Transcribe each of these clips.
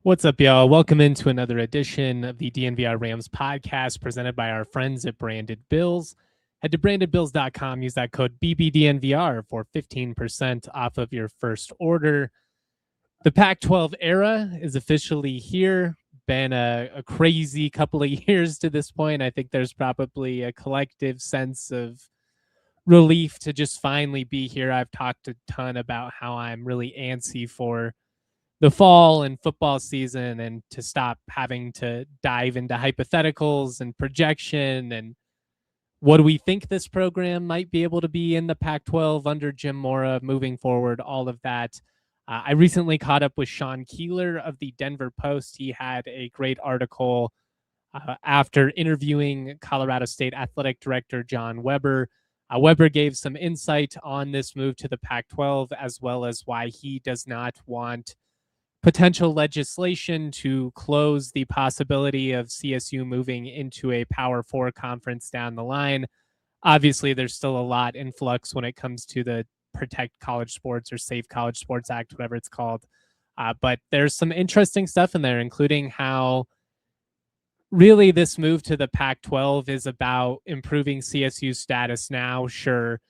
What's up, y'all? Welcome into another edition of the DNVR Rams podcast presented by our friends at Branded Bills. Head to brandedbills.com, use that code BBDNVR for 15% off of your first order. The Pac-12 era is officially here. Been a crazy couple of years to this point. I think there's probably a collective sense of relief to just finally be here. I've talked a ton about how I'm really antsy for the fall and football season and to stop having to dive into hypotheticals and projection and what do we think this program might be able to be in the Pac-12 under Jim Mora moving forward, all of that. I recently caught up with Sean Keeler of the Denver Post. He had a great article after interviewing Colorado State Athletic Director John Weber. Weber gave some insight on this move to the Pac-12 as well as why he does not want potential legislation to close the possibility of CSU moving into a Power 4 conference down the line. Obviously, there's still a lot in flux when it comes to the Protect College Sports or Safe College Sports Act, whatever it's called. But there's some interesting stuff in there, including how really this move to the Pac-12 is about improving CSU's status now. Sure,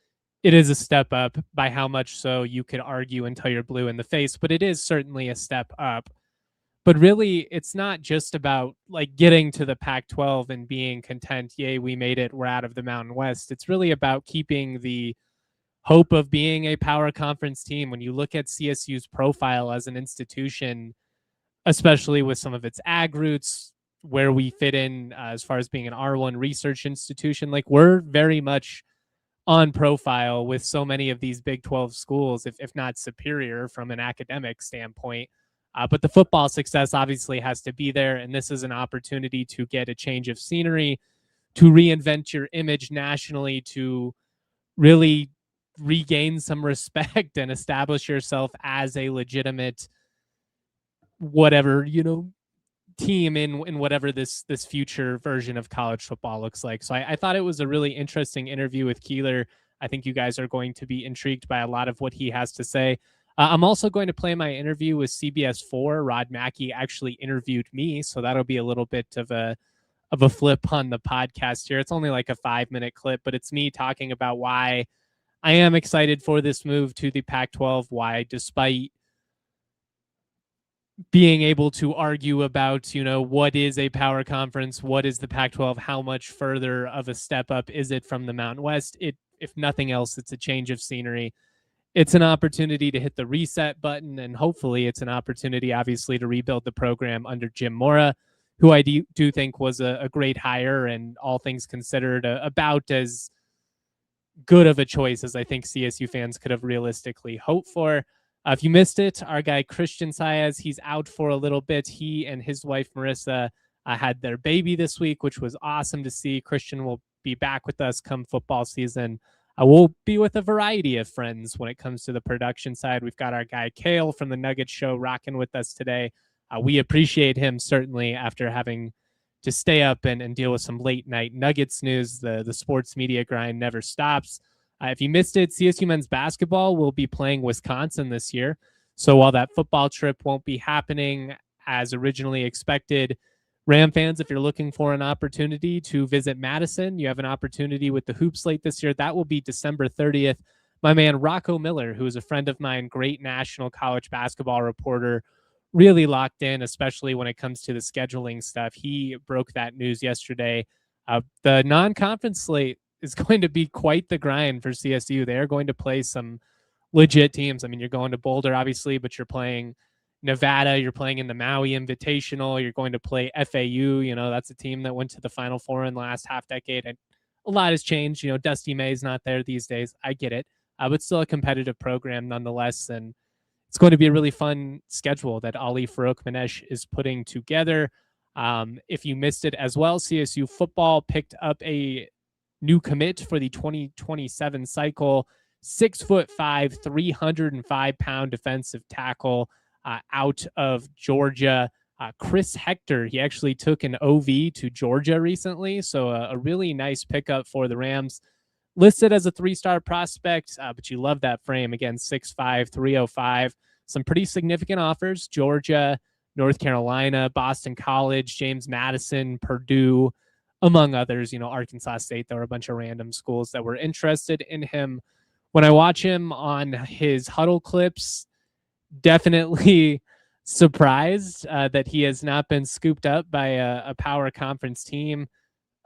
it is a step up. By how much so you could argue until you're blue in the face, but it is certainly a step up. But really, it's not just about like getting to the Pac-12 and being content, yay, we made it, we're out of the Mountain West. It's really about keeping the hope of being a power conference team. When you look at CSU's profile as an institution, especially with some of its ag roots, where we fit in as far as being an R1 research institution, like we're very much on profile with so many of these Big 12 schools, if not superior from an academic standpoint. But the football success obviously has to be there, and this is an opportunity to get a change of scenery, to reinvent your image nationally, to really regain some respect and establish yourself as a legitimate whatever, team in whatever this future version of college football looks like. So I thought it was a really interesting interview with Keeler. I think you guys are going to be intrigued by a lot of what he has to say. I'm also going to play my interview with CBS 4. Rod Mackey actually interviewed me, so that'll be a little bit of a flip on the podcast here. It's only like a 5-minute clip, but it's me talking about why I am excited for this move to the Pac-12, why despite being able to argue about, what is a power conference, what is the Pac-12, how much further of a step up is it from the Mountain West? If nothing else, it's a change of scenery. It's an opportunity to hit the reset button, and hopefully it's an opportunity, obviously, to rebuild the program under Jim Mora, who I do think was a great hire and all things considered about as good of a choice as I think CSU fans could have realistically hoped for. If you missed it, our guy Christian Saez, he's out for a little bit. He and his wife Marissa had their baby this week, which was awesome to see. Christian will be back with us come football season. We'll be with a variety of friends when it comes to the production side. We've got our guy Kale from the Nuggets Show rocking with us today. We appreciate him certainly after having to stay up and deal with some late night Nuggets news. The sports media grind never stops. If you missed it, CSU men's basketball will be playing Wisconsin this year. So while that football trip won't be happening as originally expected, Ram fans, if you're looking for an opportunity to visit Madison, you have an opportunity with the Hoop Slate this year. That will be December 30th. My man Rocco Miller, who is a friend of mine, great national college basketball reporter, really locked in, especially when it comes to the scheduling stuff. He broke that news yesterday. The non-conference slate is going to be quite the grind for CSU. They're going to play some legit teams. I mean, you're going to Boulder, obviously, but you're playing Nevada, you're playing in the Maui Invitational, you're going to play FAU, that's a team that went to the Final Four in the last half decade, and a lot has changed. Dusty May's not there these days. I get it, but still a competitive program nonetheless, and it's going to be a really fun schedule that Ali Farouk-Manesh is putting together. If you missed it as well, CSU Football picked up a new commit for the 2027 cycle, 6'5", 305-pound defensive tackle out of Georgia. Chris Hector, he actually took an OV to Georgia recently, so a really nice pickup for the Rams. Listed as a 3-star prospect, but you love that frame. Again, 6'5", 305. Some pretty significant offers: Georgia, North Carolina, Boston College, James Madison, Purdue, among others. Arkansas State. There were a bunch of random schools that were interested in him. When I watch him on his huddle clips, definitely surprised that he has not been scooped up by a power conference team.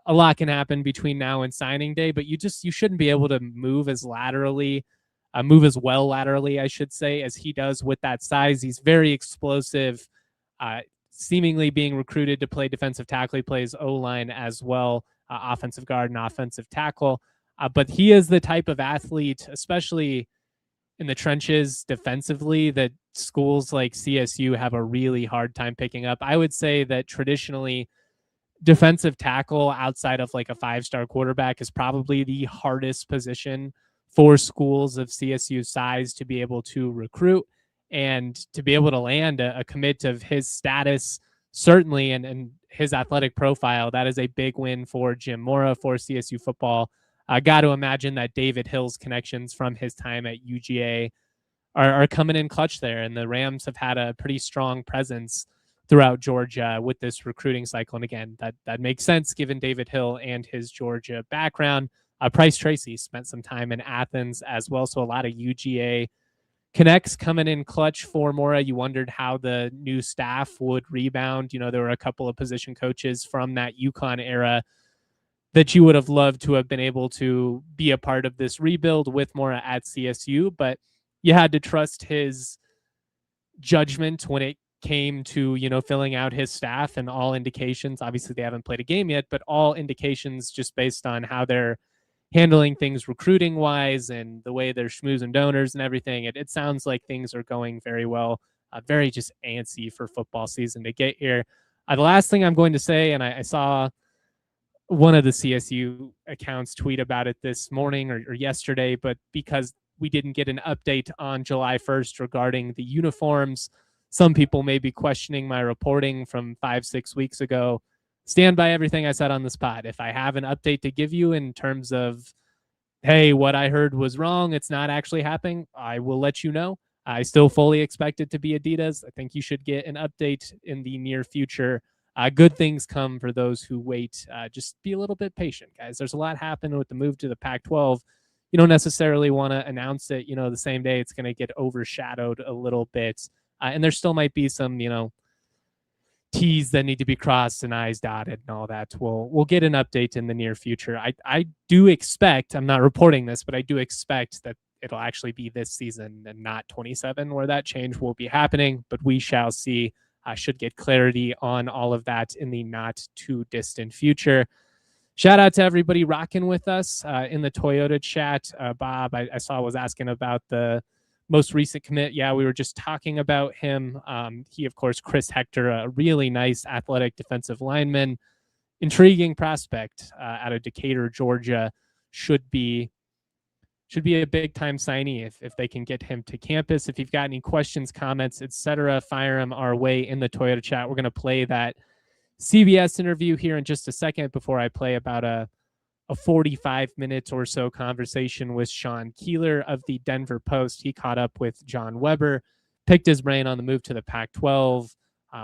A lot can happen between now and signing day, but you shouldn't be able to move as well laterally, I should say, as he does with that size. He's very explosive, seemingly being recruited to play defensive tackle. He plays O-line as well, offensive guard and offensive tackle. But he is the type of athlete, especially in the trenches defensively, that schools like CSU have a really hard time picking up. I would say that traditionally, defensive tackle outside of like a 5-star quarterback is probably the hardest position for schools of CSU size to be able to recruit, and to be able to land a commit of his status, certainly, and his athletic profile. That is a big win for Jim Mora, for CSU football. I got to imagine that David Hill's connections from his time at UGA are coming in clutch there, and the Rams have had a pretty strong presence throughout Georgia with this recruiting cycle. And again, that makes sense given David Hill and his Georgia background. Price Tracy spent some time in Athens as well, so a lot of UGA connects coming in clutch for Mora. You wondered how the new staff would rebound. There were a couple of position coaches from that UConn era that you would have loved to have been able to be a part of this rebuild with Mora at CSU, but you had to trust his judgment when it came to, filling out his staff, and all indications, obviously they haven't played a game yet, but all indications just based on how they're handling things recruiting wise and the way they're schmoozing donors and everything, it sounds like things are going very well. Very just antsy for football season to get here. The last thing I'm going to say, and I saw one of the CSU accounts tweet about it this morning or yesterday, but because we didn't get an update on July 1st regarding the uniforms, some people may be questioning my reporting from 5-6 weeks ago. Stand by everything I said on the spot. If I have an update to give you in terms of, hey, what I heard was wrong, it's not actually happening, I will let you know. I still fully expect it to be Adidas. I think you should get an update in the near future. Good things come for those who wait. Just be a little bit patient, guys. There's a lot happening with the move to the Pac-12. You don't necessarily want to announce it, the same day. It's going to get overshadowed a little bit. And there still might be some, T's that need to be crossed and I's dotted and all that. We'll get an update in the near future. I do expect, I'm not reporting this, but I do expect that it'll actually be this season and not 27 where that change will be happening, but we shall see. Should get clarity on all of that in the not too distant future. Shout out to everybody rocking with us in the Toyota chat. Bob, I saw, was asking about the most recent commit. Yeah, we were just talking about him. He, of course, Chris Hector, a really nice athletic defensive lineman, intriguing prospect out of Decatur, Georgia. Should be a big time signee if they can get him to campus. If you've got any questions, comments, etc., fire them our way in the Toyota chat. We're going to play that CBS interview here in just a second before I play about a 45-minute or so conversation with Sean Keeler of the Denver Post. He caught up with John Weber, picked his brain on the move to the Pac-12,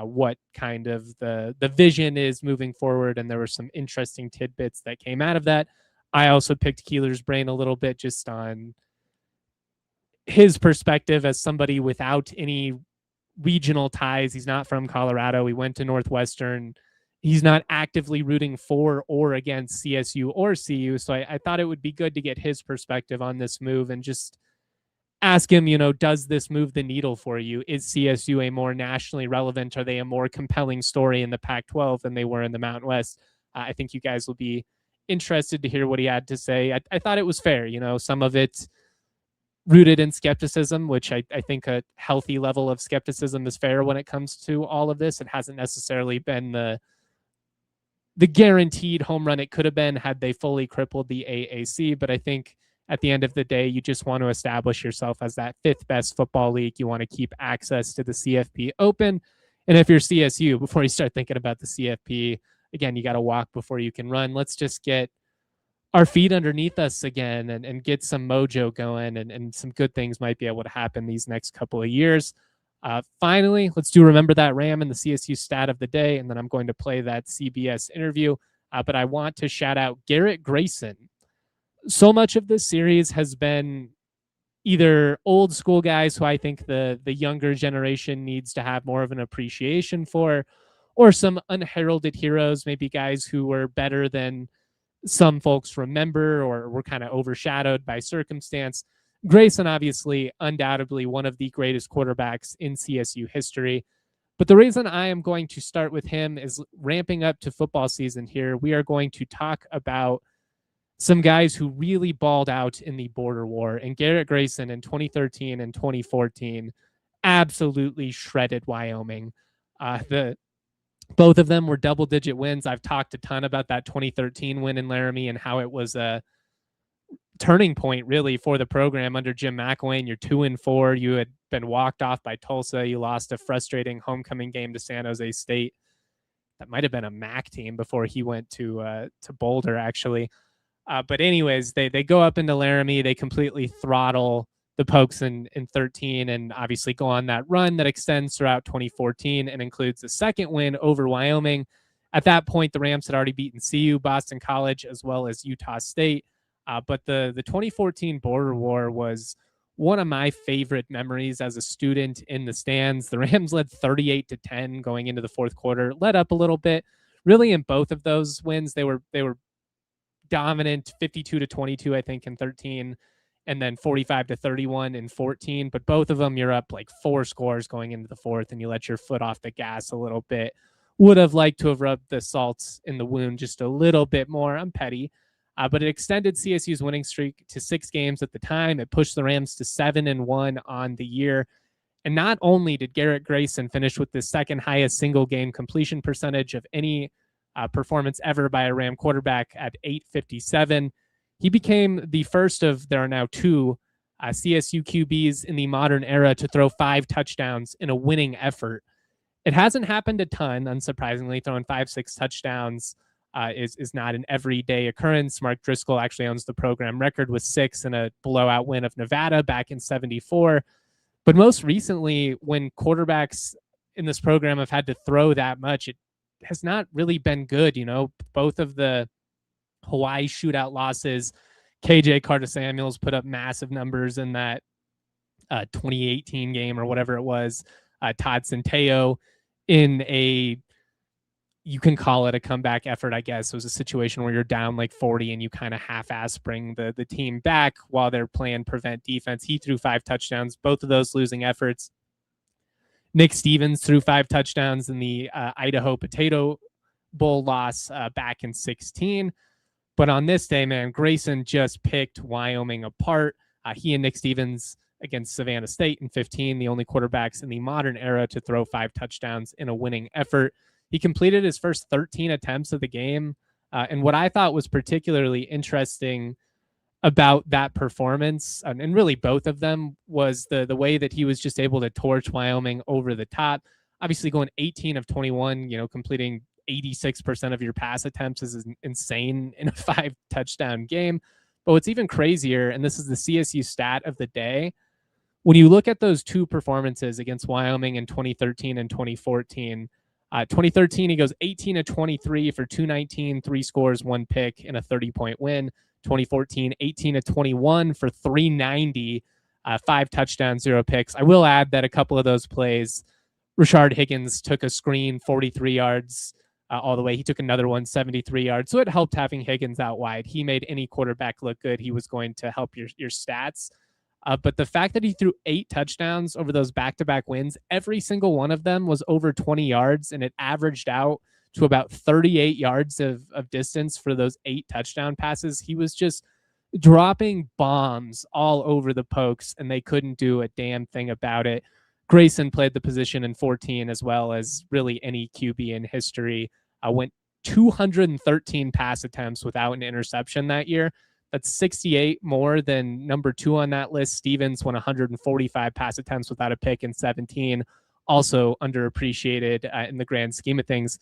what kind of the vision is moving forward, and there were some interesting tidbits that came out of that. I also picked Keeler's brain a little bit just on his perspective as somebody without any regional ties. He's not from Colorado. He went to Northwestern. He's not actively rooting for or against CSU or CU. So I thought it would be good to get his perspective on this move and just ask him, does this move the needle for you? Is CSU a more nationally relevant? Are they a more compelling story in the Pac-12 than they were in the Mountain West? I think you guys will be interested to hear what he had to say. I thought it was fair. Some of it rooted in skepticism, which I think a healthy level of skepticism is fair when it comes to all of this. It hasn't necessarily been the guaranteed home run it could have been had they fully crippled the AAC. But I think at the end of the day, you just want to establish yourself as that fifth best football league. You want to keep access to the CFP open. And if you're CSU, before you start thinking about the CFP, again, you got to walk before you can run. Let's just get our feet underneath us again and get some mojo going, and some good things might be able to happen these next couple of years. Finally, let's do Remember That Ram and the CSU stat of the day, and then I'm going to play that CBS interview. But I want to shout out Garrett Grayson. So much of this series has been either old school guys who I think the younger generation needs to have more of an appreciation for, or some unheralded heroes, maybe guys who were better than some folks remember or were kind of overshadowed by circumstance. Grayson, obviously, undoubtedly one of the greatest quarterbacks in CSU history. But the reason I am going to start with him is ramping up to football season here. We are going to talk about some guys who really balled out in the border war. And Garrett Grayson in 2013 and 2014 absolutely shredded Wyoming. Both of them were double-digit wins. I've talked a ton about that 2013 win in Laramie and how it was a turning point, really, for the program under Jim McElwain. You're 2-4. You had been walked off by Tulsa. You lost a frustrating homecoming game to San Jose State. That might have been a MAC team before he went to Boulder, actually. But anyways, they go up into Laramie. They completely throttle the Pokes in 13 and obviously go on that run that extends throughout 2014 and includes the second win over Wyoming. At that point, the Rams had already beaten CU, Boston College, as well as Utah State. But the 2014 border war was one of my favorite memories as a student in the stands. The Rams led 38-10 going into the fourth quarter, led up a little bit. Really, in both of those wins, they were dominant, 52-22, I think, in 13, and then 45-31 in 14. But both of them, you're up like 4 scores going into the fourth, and you let your foot off the gas a little bit. Would have liked to have rubbed the salt in the wound just a little bit more. I'm petty. But it extended CSU's winning streak to 6 games at the time. It pushed the Rams to 7-1 on the year. And not only did Garrett Grayson finish with the second highest single game completion percentage of any performance ever by a Ram quarterback at .857, he became the first of, there are now 2 CSU QBs in the modern era to throw 5 touchdowns in a winning effort. It hasn't happened a ton, unsurprisingly. Throwing 5-6 touchdowns is not an everyday occurrence. Mark Driscoll actually owns the program record with 6 in a blowout win of Nevada back in '74. But most recently, when quarterbacks in this program have had to throw that much, it has not really been good. Both of the Hawaii shootout losses, KJ Carter-Samuels put up massive numbers in that 2018 game or whatever it was. Todd Centeio in you can call it a comeback effort, I guess. It was a situation where you're down like 40 and you kind of half-ass bring the team back while they're playing prevent defense. He threw 5 touchdowns, both of those losing efforts. Nick Stevens threw 5 touchdowns in the Idaho Potato Bowl loss back in 16. But on this day, man, Grayson just picked Wyoming apart. He and Nick Stevens against Savannah State in 15, the only quarterbacks in the modern era to throw 5 touchdowns in a winning effort. He completed his first 13 attempts of the game. And what I thought was particularly interesting about that performance, and really both of them, was the way that he was just able to torch Wyoming over the top. Obviously going 18 of 21, completing 86% of your pass attempts is insane in a 5 touchdown game. But what's even crazier, and this is the CSU stat of the day, when you look at those 2 performances against Wyoming in 2013 and 2014, 2013, he goes 18 of 23 for 219, 3 scores, 1 pick, and a 30-point win. 2014, 18 of 21 for 390, 5 touchdowns, 0 picks. I will add that a couple of those plays, Rashard Higgins took a screen 43 yards all the way. He took another one 73 yards. So it helped having Higgins out wide. He made any quarterback look good. He was going to help your stats. But the fact that he threw 8 touchdowns over those back-to-back wins, every single one of them was over 20 yards, and it averaged out to about 38 yards of distance for those 8 touchdown passes. He was just dropping bombs all over the Pokes, and they couldn't do a damn thing about it. Grayson played the position in 14 as well as really any QB in history. Went 213 pass attempts without an interception that year. That's 68 more than number 2 on that list. Stevens went 145 pass attempts without a pick in 17. Also underappreciated in the grand scheme of things.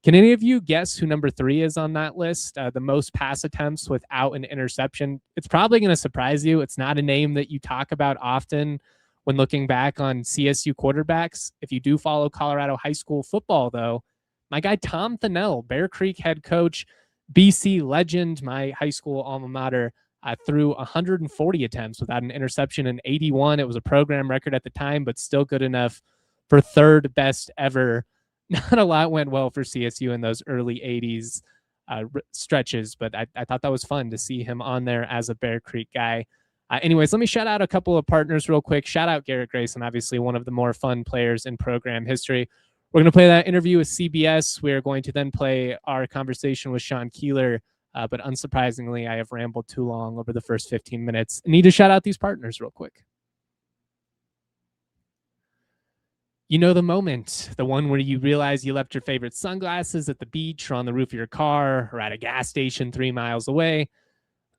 Can any of you guess who number 3 is on that list? The most pass attempts without an interception. It's probably going to surprise you. It's not a name that you talk about often when looking back on CSU quarterbacks. If you do follow Colorado high school football, though, my guy Tom Thinnell, Bear Creek head coach, BC legend, my high school alma mater, threw 140 attempts without an interception in 81. It was a program record at the time, but still good enough for 3rd best ever. Not a lot went well for CSU in those early 80s stretches, but I thought that was fun to see him on there as a Bear Creek guy. Anyways, let me shout out a couple of partners real quick. Shout out Garrett Grayson, obviously one of the more fun players in program history. We're going to play that interview with CBS. We're going to then play our conversation with Sean Keeler. But unsurprisingly, I have rambled too long over the first 15 minutes. I need to shout out these partners real quick. You know the moment, the one where you realize you left your favorite sunglasses at the beach or on the roof of your car or at a gas station 3 miles away.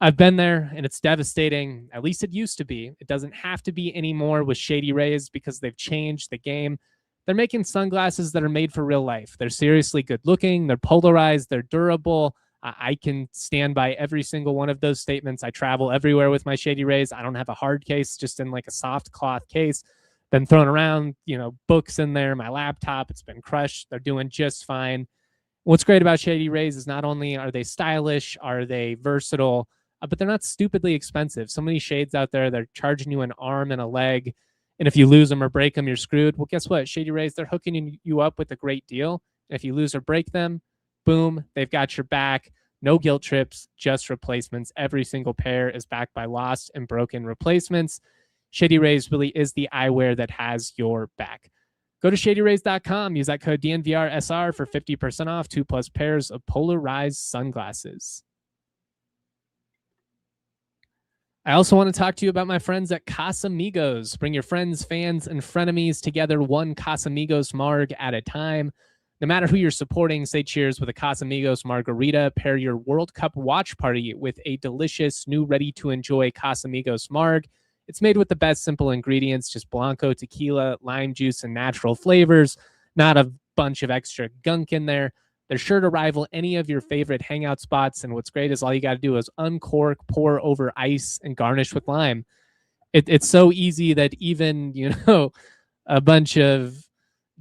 I've been there, and it's devastating. At least it used to be. It doesn't have to be anymore with Shady Rays because they've changed the game. They're making sunglasses that are made for real life. They're seriously good looking. They're polarized. They're durable. I can stand by every single one of those statements. I travel everywhere with my Shady Rays. I don't have a hard case, just in like a soft cloth case. Been thrown around, books in there, my laptop. It's been crushed. They're doing just fine. What's great about Shady Rays is not only are they stylish, are they versatile, but they're not stupidly expensive. So many shades out there, they're charging you an arm and a leg. And if you lose them or break them, you're screwed. Well, guess what? Shady Rays, they're hooking you up with a great deal. And if you lose or break them, boom, they've got your back. No guilt trips, just replacements. Every single pair is backed by lost and broken replacements. Shady Rays really is the eyewear that has your back. Go to shadyrays.com. Use that code DNVRSR for 50% off 2+ pairs of polarized sunglasses. I also want to talk to you about my friends at Casamigos. Bring your friends, fans, and frenemies together one Casamigos marg at a time. No matter who you're supporting, say cheers with a Casamigos margarita. Pair your World Cup watch party with a delicious, new, ready-to-enjoy Casamigos marg. It's made with the best simple ingredients, just Blanco, tequila, lime juice, and natural flavors. Not a bunch of extra gunk in there. They're sure to rival any of your favorite hangout spots, and what's great is all you got to do is uncork, pour over ice, and garnish with lime. It's so easy that even, a bunch of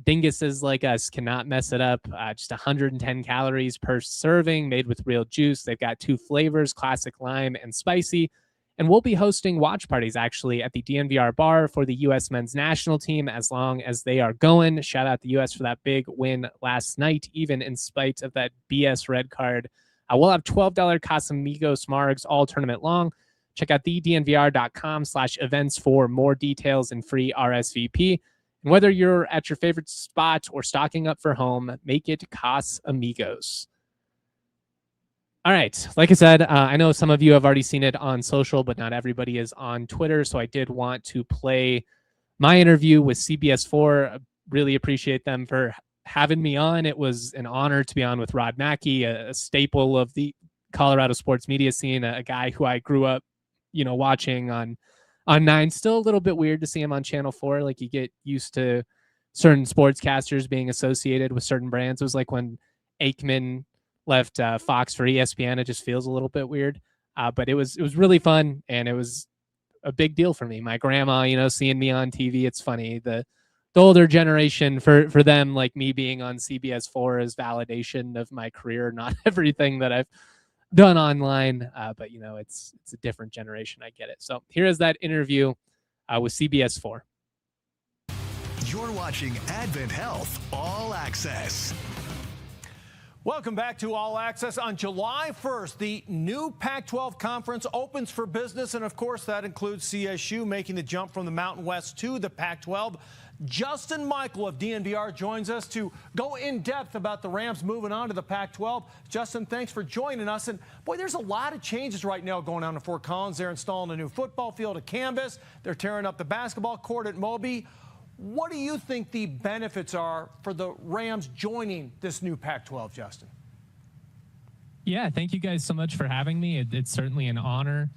dinguses like us cannot mess it up. Just 110 calories per serving, made with real juice. They've got 2 flavors, classic lime and spicy. And we'll be hosting watch parties, actually, at the DNVR bar for the U.S. men's national team as long as they are going. Shout out the U.S. for that big win last night, even in spite of that BS red card. We'll have $12 Casamigos margs all tournament long. Check out thednvr.com/events for more details and free RSVP. And whether you're at your favorite spot or stocking up for home, make it Casamigos. All right. Like I said, I know some of you have already seen it on social, but not everybody is on Twitter. So I did want to play my interview with CBS4. I really appreciate them for having me on. It was an honor to be on with Rod Mackey, a staple of the Colorado sports media scene, a guy who I grew up, watching on 9. Still a little bit weird to see him on Channel 4. Like, you get used to certain sportscasters being associated with certain brands. It was like when Aikman left Fox for ESPN. It just feels a little bit weird, but it was really fun, and it was a big deal for me. My grandma, seeing me on TV, it's funny. The older generation, for them, like me being on CBS4 is validation of my career, not everything that I've done online, but it's a different generation. I get it. So here is that interview with CBS4. You're watching Advent Health All Access. Welcome back to All Access. On July 1st, the new Pac-12 conference opens for business, and of course that includes CSU making the jump from the Mountain West to the Pac-12. Justin Michael of DNVR joins us to go in depth about the Rams moving on to the Pac-12. Justin, thanks for joining us. And boy, there's a lot of changes right now going on in Fort Collins. They're installing a new football field at Canvas. They're tearing up the basketball court at Moby. What do you think the benefits are for the Rams joining this new Pac-12, Justin? Yeah, thank you guys so much for having me. It's certainly an honor.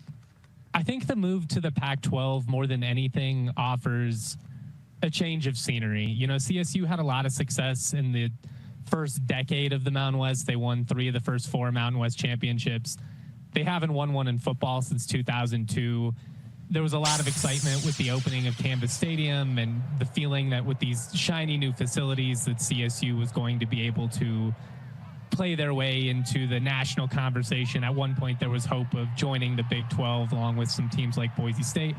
I think the move to the Pac-12 more than anything offers a change of scenery. You know, CSU had a lot of success in the first decade of the Mountain West. They won 3 of the first 4 Mountain West championships. They haven't won one in football since 2002. There was a lot of excitement with the opening of Canvas Stadium and the feeling that with these shiny new facilities that CSU was going to be able to play their way into the national conversation. At one point, there was hope of joining the Big 12 along with some teams like Boise State.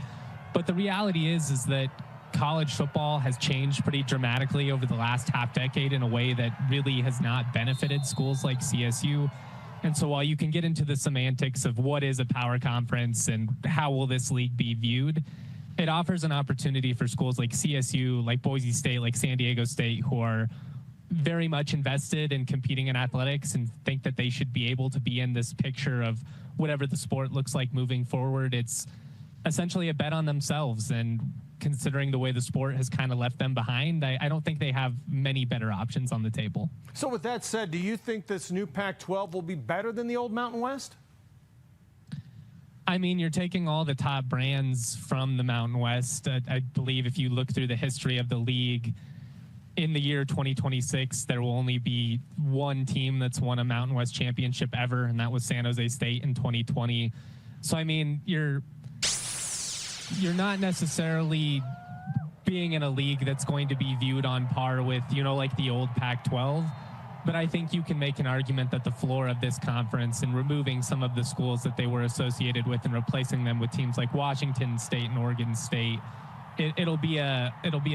But the reality is that college football has changed pretty dramatically over the last half decade in a way that really has not benefited schools like CSU. And so while you can get into the semantics of what is a power conference and how will this league be viewed, it offers an opportunity for schools like CSU, like Boise State, like San Diego State, who are very much invested in competing in athletics and think that they should be able to be in this picture of whatever the sport looks like moving forward. It's essentially a bet on themselves, and considering the way the sport has kind of left them behind, I don't think they have many better options on the table. So with that said, do you think this new Pac-12 will be better than the old Mountain West? I mean, you're taking all the top brands from the Mountain West. I believe if you look through the history of the league, in the year 2026, there will only be one team that's won a Mountain West championship ever, and that was San Jose State in 2020. So, I mean, you're not necessarily being in a league that's going to be viewed on par with, you know, like the old Pac-12. But I think you can make an argument that the floor of this conference and removing some of the schools that they were associated with and replacing them with teams like Washington State and Oregon State, it'll be a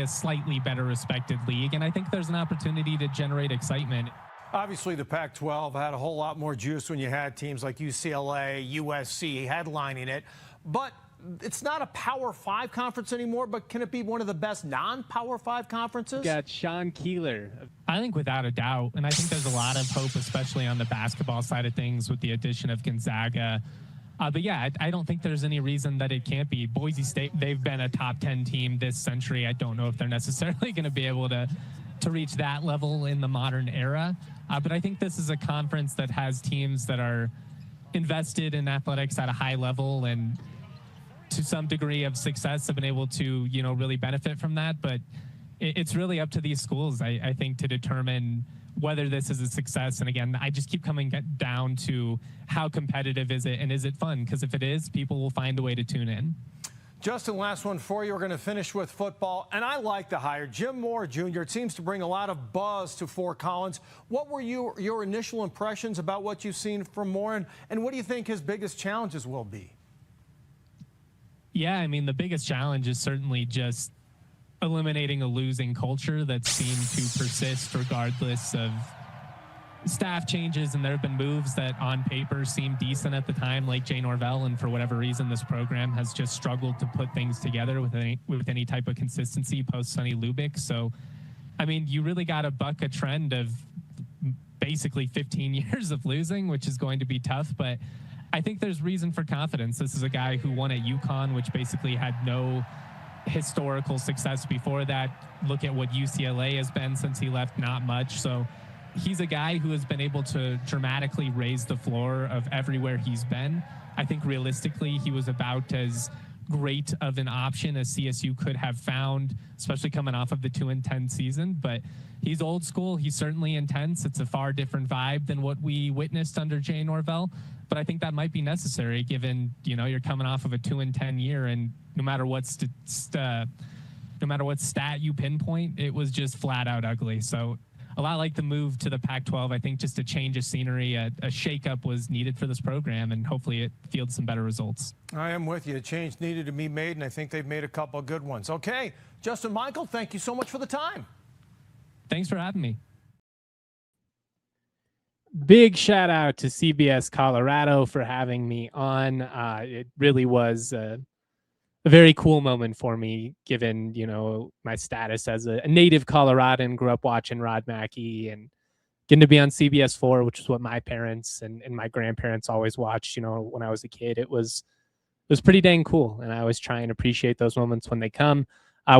slightly better respected league. And I think there's an opportunity to generate excitement. Obviously, the Pac-12 had a whole lot more juice when you had teams like UCLA, USC headlining it. But it's not a Power 5 conference anymore, but can it be one of the best non-Power 5 conferences? Got Sean Keeler. I think without a doubt, and I think there's a lot of hope, especially on the basketball side of things with the addition of Gonzaga. But yeah, I don't think there's any reason that it can't be. Boise State, they've been a top 10 team this century. I don't know if they're necessarily going to be able to reach that level in the modern era. But I think this is a conference that has teams that are invested in athletics at a high level and to some degree of success have been able to, you know, really benefit from that. But it's really up to these schools, I think, to determine whether this is a success. And again, I just keep coming down to how competitive is it and is it fun? Because if it is, people will find a way to tune in. Justin, last one for you. We're going to finish with football. And I like the hire. Jim Mora, Jr., it seems to bring a lot of buzz to Fort Collins. What were your initial impressions about what you've seen from Mora? And what do you think his biggest challenges will be? Yeah, I mean, the biggest challenge is certainly just eliminating a losing culture that seemed to persist regardless of staff changes. And there have been moves that on paper seemed decent at the time, like Jay Norvell. And for whatever reason, this program has just struggled to put things together with any type of consistency post Sonny Lubick. So, I mean, you really got to buck a trend of basically 15 years of losing, which is going to be tough. But I think there's reason for confidence. This is a guy who won at UConn, which basically had no historical success before that. Look at what UCLA has been since he left, not much. So he's a guy who has been able to dramatically raise the floor of everywhere he's been. I think realistically, he was about as great of an option as CSU could have found, especially coming off of the 2-10 season. But he's old school. He's certainly intense. It's a far different vibe than what we witnessed under Jay Norvell. But I think that might be necessary given, you know, you're coming off of a 2-10 year, and no matter what stat you pinpoint, it was just flat out ugly. So a lot like the move to the Pac-12, I think just a change of scenery, a shakeup was needed for this program, and hopefully it fields some better results. I am with you. A change needed to be made, and I think they've made a couple of good ones. Okay, Justin Michael, thank you so much for the time. Thanks for having me. Big shout out to CBS Colorado for having me on. It really was a very cool moment for me, given my status as a native Coloradan. Grew up watching Rod Mackey and getting to be on CBS 4, which is what my parents and my grandparents always watched. When I was a kid, it was pretty dang cool, and I always try and appreciate those moments when they come.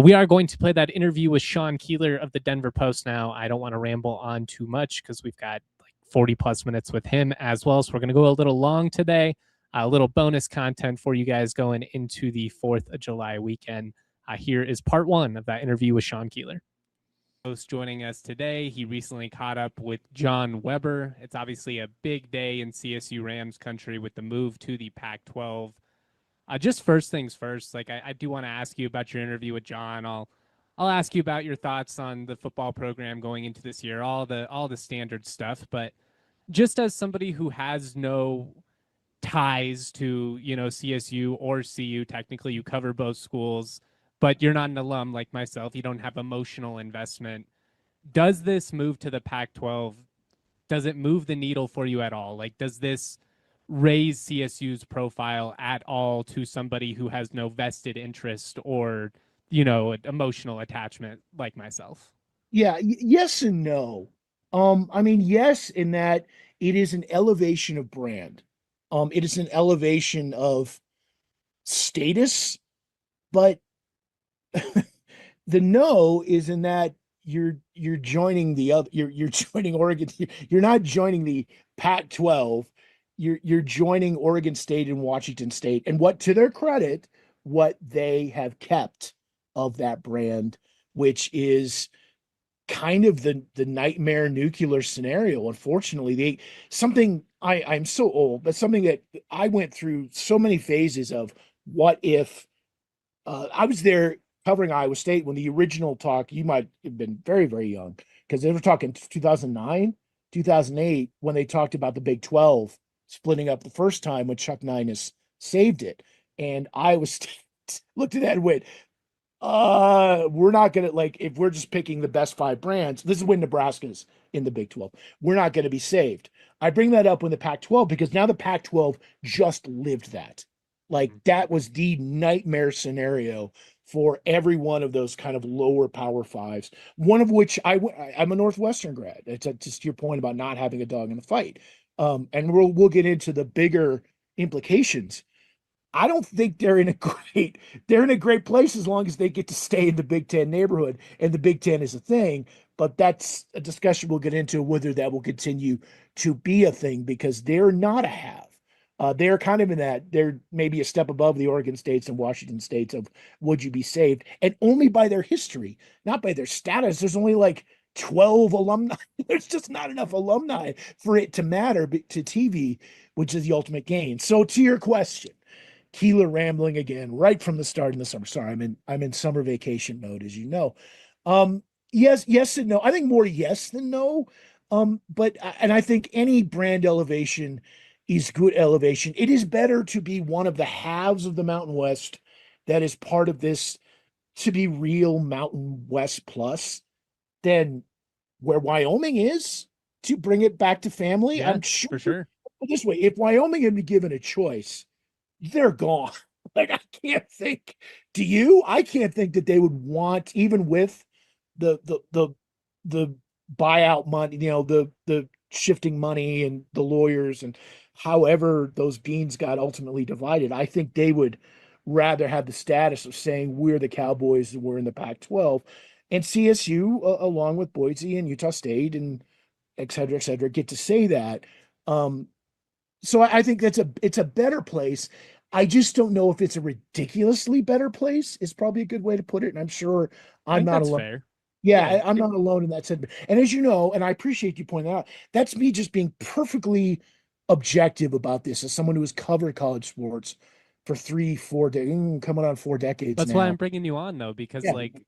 We are going to play that interview with Sean Keeler of the Denver Post now. I don't want to ramble on too much because we've got like 40 plus minutes with him as well. So we're going to go a little long today. A little bonus content for you guys going into the 4th of July weekend. Here is part 1 of that interview with Sean Keeler. Host joining us today. He recently caught up with John Weber. It's obviously a big day in CSU Rams country with the move to the Pac-12. Just first things first, like I do want to ask you about your interview with John. I'll ask you about your thoughts on the football program going into this year, all the standard stuff. But just as somebody who has no ties to CSU or CU, technically you cover both schools, but you're not an alum like myself. You don't have emotional investment. Does this move to the Pac-12? Does it move the needle for you at all? Like, does this raise CSU's profile at all to somebody who has no vested interest or, emotional attachment like myself? Yeah, yes and no. I mean, yes, in that it is an elevation of brand. It is an elevation of status, but the no is in that you're joining the other you're joining Oregon. You're not joining the Pac-12. You're joining Oregon State and Washington State. And what, to their credit, what they have kept of that brand, which is kind of the nightmare nuclear scenario. Unfortunately, I'm so old, but something that I went through so many phases of what if I was there covering Iowa State when the original talk, you might have been very, very young, because they were talking 2009, 2008, when they talked about the Big 12 splitting up the first time when Chuck Ninus saved it. And Iowa State looked at that and went, we're not gonna, like, if we're just picking the best 5 brands, this is when Nebraska's in the Big 12, we're not gonna be saved. I bring that up when the Pac-12 because now the Pac-12 just lived that. Like, that was the nightmare scenario for every one of those kind of lower power 5s, one of which I'm a Northwestern grad. It's just your point about not having a dog in the fight. And we'll get into the bigger implications. I don't think they're in a great place as long as they get to stay in the Big Ten neighborhood and the Big Ten is a thing. But that's a discussion we'll get into, whether that will continue to be a thing, because they're not a have. They're kind of in that, they're maybe a step above the Oregon States and Washington States of would you be saved, and only by their history, not by their status. There's only like 12 alumni. There's just not enough alumni for it to matter to TV, which is the ultimate gain. So to your question, Keeler rambling again right from the start in the summer. Sorry, I'm in summer vacation mode, as you know. Yes and no. I think more yes than no. But and I think any brand elevation is good elevation. It is better to be one of the halves of the Mountain West that is part of this, to be real Mountain West plus, than where Wyoming is, to bring it back to family. Yeah, I'm sure. for sure. This way, if Wyoming had been given a choice, they're gone. Like, I can't think. Do you? I can't think that they would want, even with the buyout money, the shifting money and the lawyers and however those beans got ultimately divided. I think they would rather have the status of saying we're the Cowboys and we're in the Pac-12, and CSU, along with Boise and Utah State and et cetera, get to say that. So I think it's a better place. I just don't know if it's a ridiculously better place is probably a good way to put it. And I'm sure I I'm think not that's alone. fair. Yeah, Yeah. I'm not alone in that sentiment. And as you know, and I appreciate you pointing that out, that's me just being perfectly objective about this as someone who has covered college sports for 3, 4 coming on 4 decades That's why now. I'm bringing you on, though, because Yeah. like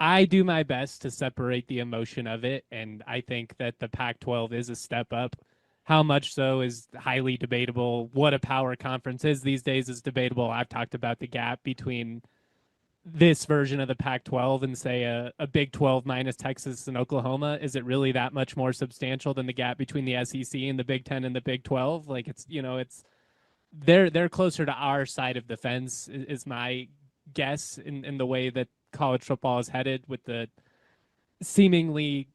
I do my best to separate the emotion of it, and I think that the Pac-12 is a step up. How much so is highly debatable. What a power conference is these days is debatable. I've talked about the gap between this version of the Pac-12 and say a Big 12 minus Texas and Oklahoma, is it really that much more substantial than the gap between the SEC and the Big 10 and the Big 12? Like it's, it's they're closer to our side of the fence is my guess in the way that college football is headed with the seemingly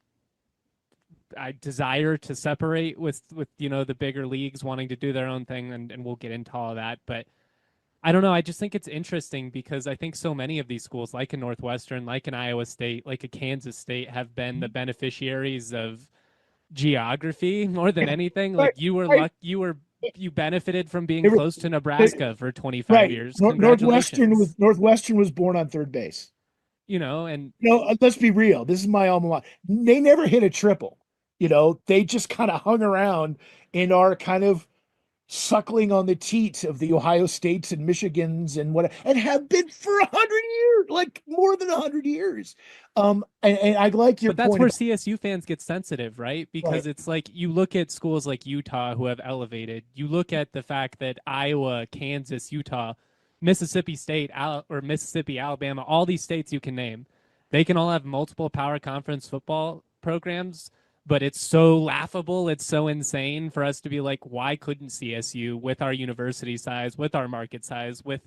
desire to separate with the bigger leagues wanting to do their own thing, and we'll get into all of that. But I don't know. I just think it's interesting because I think so many of these schools, like a Northwestern, like an Iowa State, like a Kansas State, have been the beneficiaries of geography more than anything. Like Right, you were right. you benefited from being They were- close to they- Nebraska for 25 right. years. Northwestern Congratulations. was born on third base. And Let's be real. This is my alma mater. They never hit a triple. They just kind of hung around and are kind of suckling on the teats of the Ohio States and Michigans and have been for 100 years, like more than 100 years. And I like your but that's point where about, CSU fans get sensitive, right? Because right. it's like you look at schools like Utah who have elevated. You look at the fact that Iowa, Kansas, Utah, Mississippi State, or Mississippi, Alabama, all these states you can name, they can all have multiple power conference football programs, but it's so laughable, it's so insane for us to be like, why couldn't CSU, with our university size, with our market size, with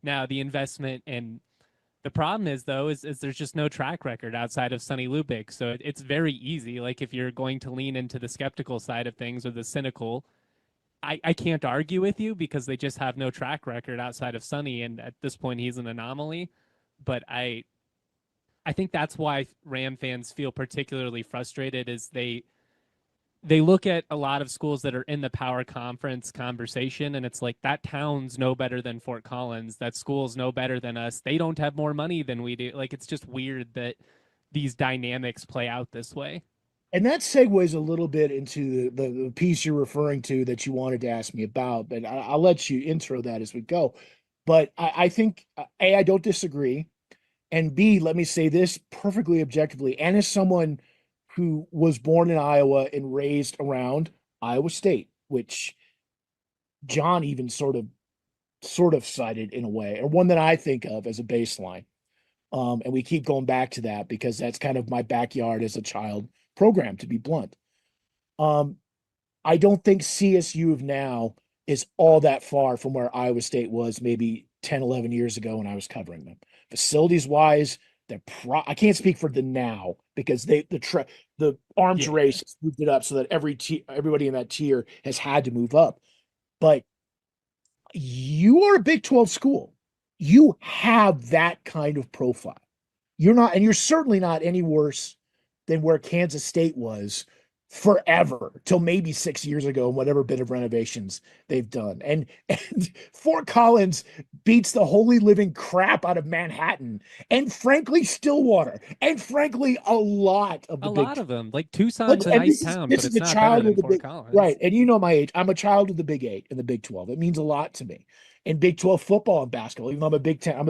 now the investment? And the problem is, though, is there's just no track record outside of Sonny Lubick. So it's very easy. Like if you're going to lean into the skeptical side of things or the cynical, I can't argue with you because they just have no track record outside of Sonny. And at this point, he's an anomaly. But I think that's why Ram fans feel particularly frustrated is they look at a lot of schools that are in the power conference conversation, and it's like that town's no better than Fort Collins, that school's no better than us, they don't have more money than we do. Like it's just weird that these dynamics play out this way. And that segues a little bit into the piece you're referring to that you wanted to ask me about, but I'll let you intro that as we go. But I think A, I don't disagree. And B, let me say this perfectly objectively. And as someone who was born in Iowa and raised around Iowa State, which John even sort of cited in a way, or one that I think of as a baseline. And we keep going back to that because that's kind of my backyard as a child program, to be blunt. Um, I don't think CSU of now is all that far from where Iowa State was maybe 10, 11 years ago when I was covering them. Facilities wise, I can't speak for the now because the arms Yeah. race has moved it up so that everybody in that tier has had to move up. But you are a Big 12 school. You have that kind of profile. You're certainly not any worse than where Kansas State was forever till maybe 6 years ago and whatever bit of renovations they've done. And Fort Collins beats the holy living crap out of Manhattan and frankly Stillwater and frankly a lot of the A big lot of them. Like Tucson's a and nice town, this but is it's a not better child than of the Fort big Collins. right. And you know my age. I'm a child of the Big Eight and the Big 12. It means a lot to me. And Big 12 football and basketball, even though I'm a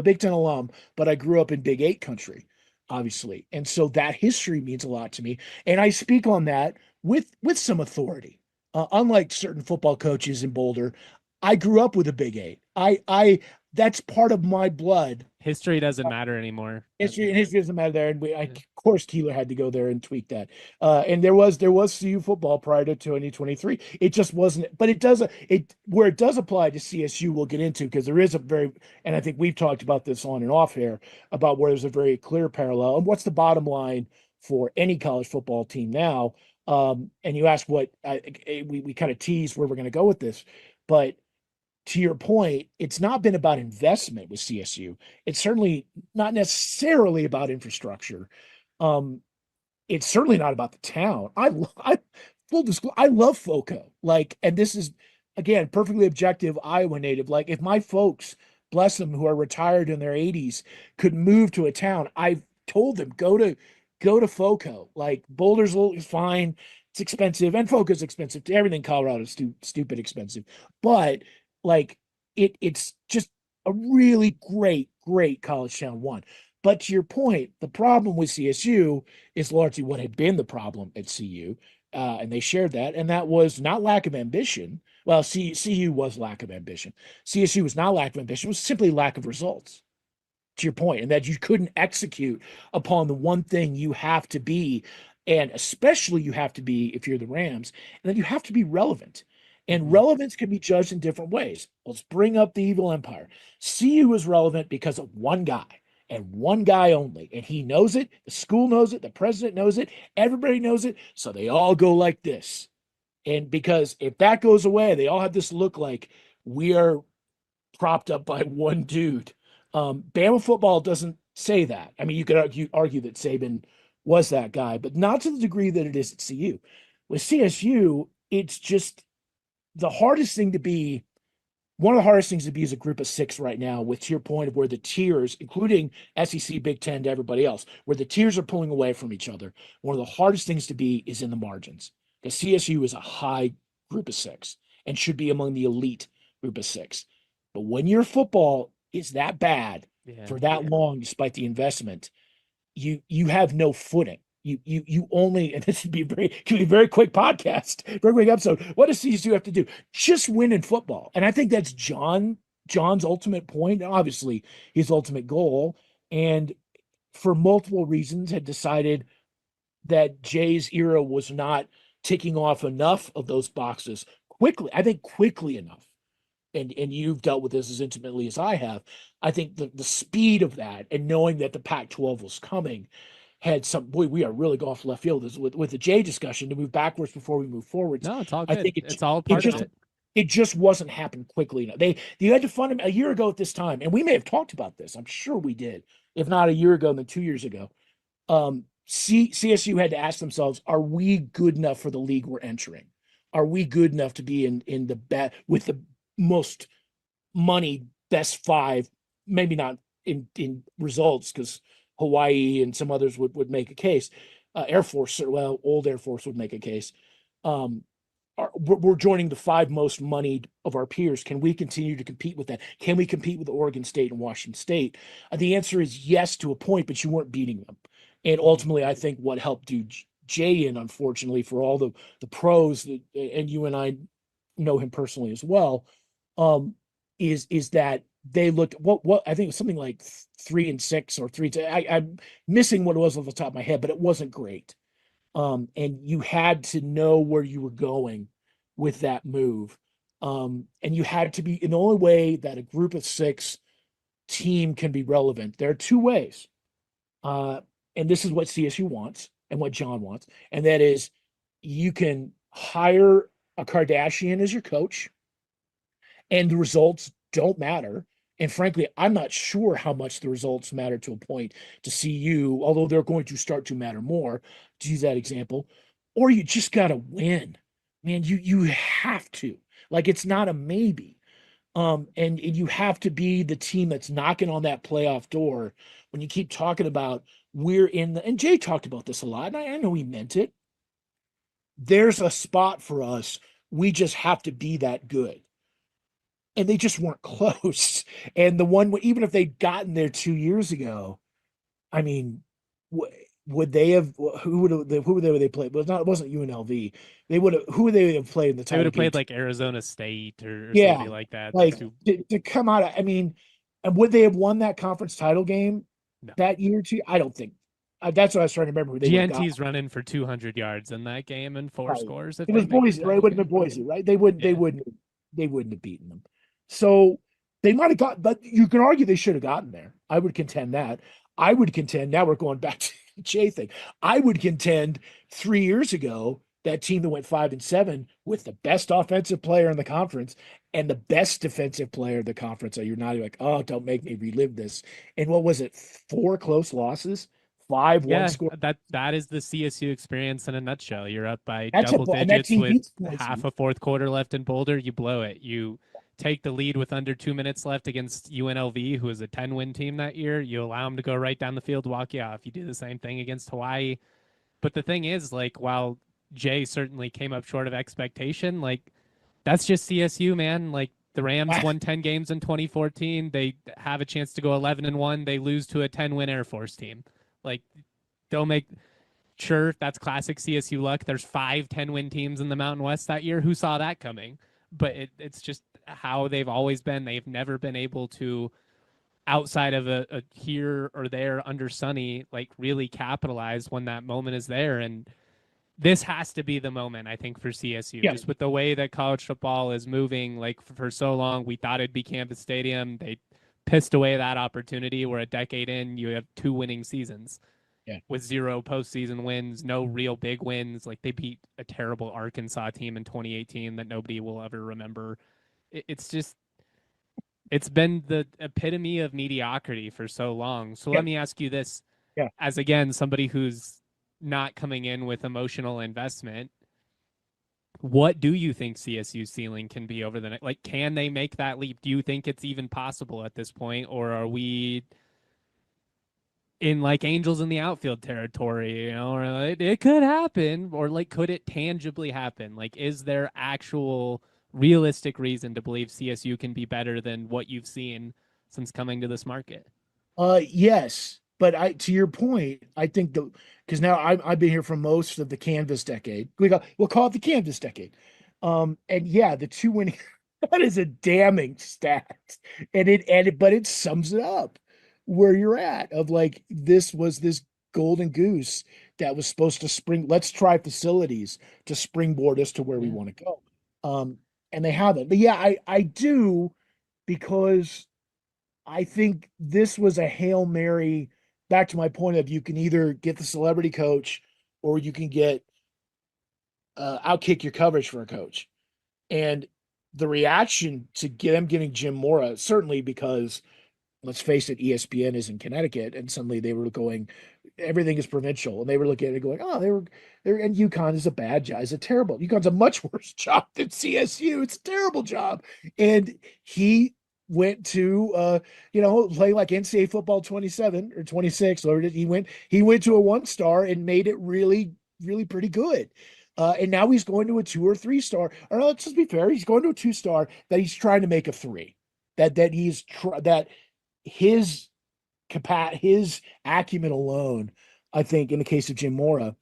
Big 10 alum, but I grew up in Big Eight country, obviously. And so that history means a lot to me. And I speak on that with some authority. Unlike certain football coaches in Boulder, I grew up with a Big Eight. I that's part of my blood. History doesn't matter anymore. History doesn't matter there, and Yeah. of course Keeler had to go there and tweak that. And there was CU football prior to 2023. It just wasn't, but it where it does apply to CSU. We'll get into because there is a very, and I think we've talked about this on and off here about where there's a very clear parallel. And what's the bottom line for any college football team now? And you ask what we kind of tease where we're going to go with this, but to your point, it's not been about investment with CSU. It's certainly not necessarily about infrastructure. Um, it's certainly not about the town. I full disclosure, I love FOCO. Like, and this is again perfectly objective Iowa native. Like, if my folks, bless them, who are retired in their 80s, could move to a town, I've told them go to FOCO. Like, Boulder's is fine. It's expensive, and FOCO's expensive. Everything Colorado is stupid expensive, but like it's just a really great college town one. But to your point, the problem with CSU is largely what had been the problem at CU, and they shared that, and that was not lack of ambition. Well, CU was lack of ambition. CSU was not lack of ambition; it was simply lack of results. to your point, and that you couldn't execute upon the one thing you have to be, and especially you have to be if you're the Rams, and then you have to be relevant. And relevance can be judged in different ways. Let's bring up the evil empire. CU was relevant because of one guy and one guy only. And he knows it. The school knows it. The president knows it. Everybody knows it. So they all go like this. And because if that goes away, they all have this look like we are propped up by one dude. Bama football doesn't say that. I mean, you could argue that Saban was that guy, but not to the degree that it is at CU. With CSU, it's just the hardest thing to be. One of the hardest things to be is a group of 6 right now, with to your point of where the tiers, including SEC, Big Ten, to everybody else, where the tiers are pulling away from each other. One of the hardest things to be is in the margins. Because CSU is a high group of 6 and should be among the elite group of 6. But when your football is that bad for that long, despite the investment, you have no footing. You only, and this can be a very quick podcast, very quick episode. What does CSU have to do? Just win in football. And I think that's John's ultimate point, obviously his ultimate goal. And for multiple reasons had decided that Jay's era was not ticking off enough of those boxes quickly. I think quickly enough. And you've dealt with this as intimately as I have. I think the speed of that and knowing that the Pac-12 was coming had some. Boy, we are really off left field with the Jay discussion to move backwards before we move forwards. No, it's all good. I think it's all part of it. It just wasn't happening quickly enough. You had to fund him a year ago at this time, and we may have talked about this. I'm sure we did, if not a year ago, then 2 years ago. CSU had to ask themselves: are we good enough for the league we're entering? Are we good enough to be in the with the most money, best 5? Maybe not in results, because Hawaii and some others would make a case. Air Force, well, old Air Force would make a case. We're joining the 5 most moneyed of our peers. Can we continue to compete with that? Can we compete with Oregon State and Washington State? The answer is yes to a point, but you weren't beating them. And ultimately, I think what helped do Jay in, unfortunately, for all the pros that, and you and I know him personally as well, is that they looked what I think it was something like 3-6 or 3. I'm missing what it was off the top of my head, but it wasn't great. And you had to know where you were going with that move. And you had to be, in the only way that a group of 6 team can be relevant, there are 2 ways. And this is what CSU wants and what John wants. And that is, you can hire a Kardashian as your coach and the results don't matter. And frankly, I'm not sure how much the results matter to a point to CU, although they're going to start to matter more, to use that example. Or you just got to win. Man, you have to. Like, it's not a maybe. And you have to be the team that's knocking on that playoff door when you keep talking about we're in the, and Jay talked about this a lot, and I know he meant it. There's a spot for us. We just have to be that good. And they just weren't close. And the one, even if they'd gotten there 2 years ago, I mean, would they have? Who would they play? It wasn't UNLV. They would have. Who would they have played in the title? They would have played like Arizona State or somebody like that. Like to come out. I mean, and would they have won that conference title game that year too? I don't think. That's what I was trying to remember. GNT's running for 200 yards in that game and 4 scores. It was Boise, right? It would have been Boise, right? They wouldn't have beaten them. So they might have got, but you can argue they should have gotten there. I would contend that. I would contend, now we're going back to the Jay thing. I would contend 3 years ago, that team that went 5-7 with the best offensive player in the conference and the best defensive player in the conference. So you're not like, oh, don't make me relive this. And what was it? 4 close losses, 5 one score. That is the CSU experience in a nutshell. You're up by double digits with half a fourth quarter left in Boulder. You blow it. You take the lead with under 2 minutes left against UNLV, who is a 10-win team that year. You allow them to go right down the field, walk you off. You do the same thing against Hawaii. But the thing is, like, while Jay certainly came up short of expectation, like, that's just CSU, man. Like, the Rams won 10 games in 2014. They have a chance to go 11-1. They lose to a 10-win Air Force team. Like, they'll make sure that's classic CSU luck. There's 5 10-win teams in the Mountain West that year. Who saw that coming? But it's just how they've always been. They've never been able to outside of a here or there under Sonny, like really capitalize when that moment is there. And this has to be the moment, I think, for CSU, Yeah. just with the way that college football is moving. Like for so long, we thought it'd be Campus Stadium. They pissed away that opportunity. We're a decade in, you have 2 winning seasons Yeah. with 0 postseason wins, no real big wins. Like they beat a terrible Arkansas team in 2018 that nobody will ever remember. It's just, it's been the epitome of mediocrity for so long. So Yeah. let me ask you this, Yeah. as again, somebody who's not coming in with emotional investment, what do you think CSU's ceiling can be over the next? Like, can they make that leap? Do you think it's even possible at this point, or are we in like angels in the outfield territory? You know, or it could happen, or like, could it tangibly happen? Like, is there actual realistic reason to believe CSU can be better than what you've seen since coming to this market? Yes, but to your point, I think because now I've been here for most of the Canvas decade. We'll call it the Canvas decade. And yeah, the 2 winning that is a damning stat, but it sums it up where you're at of like this was this golden goose that was supposed to let's try facilities to springboard us to where we want to go. And they haven't. But yeah, I do, because I think this was a Hail Mary. Back to my point of, you can either get the celebrity coach or you can get outkick your coverage for a coach. And the reaction to get them getting Jim Mora, certainly because, let's face it, ESPN is in Connecticut, and suddenly they were going, everything is provincial, and they were looking at it going, oh, and UConn is a bad job, is a terrible. UConn's a much worse job than CSU. It's a terrible job, and he went to play like NCAA football 27 or 26, or he went to a 1-star and made it really, really pretty good. And now he's going to a 2 or 3-star. Or let's just be fair, he's going to a 2-star that he's trying to make a 3. That his acumen alone, I think, in the case of Jim Mora,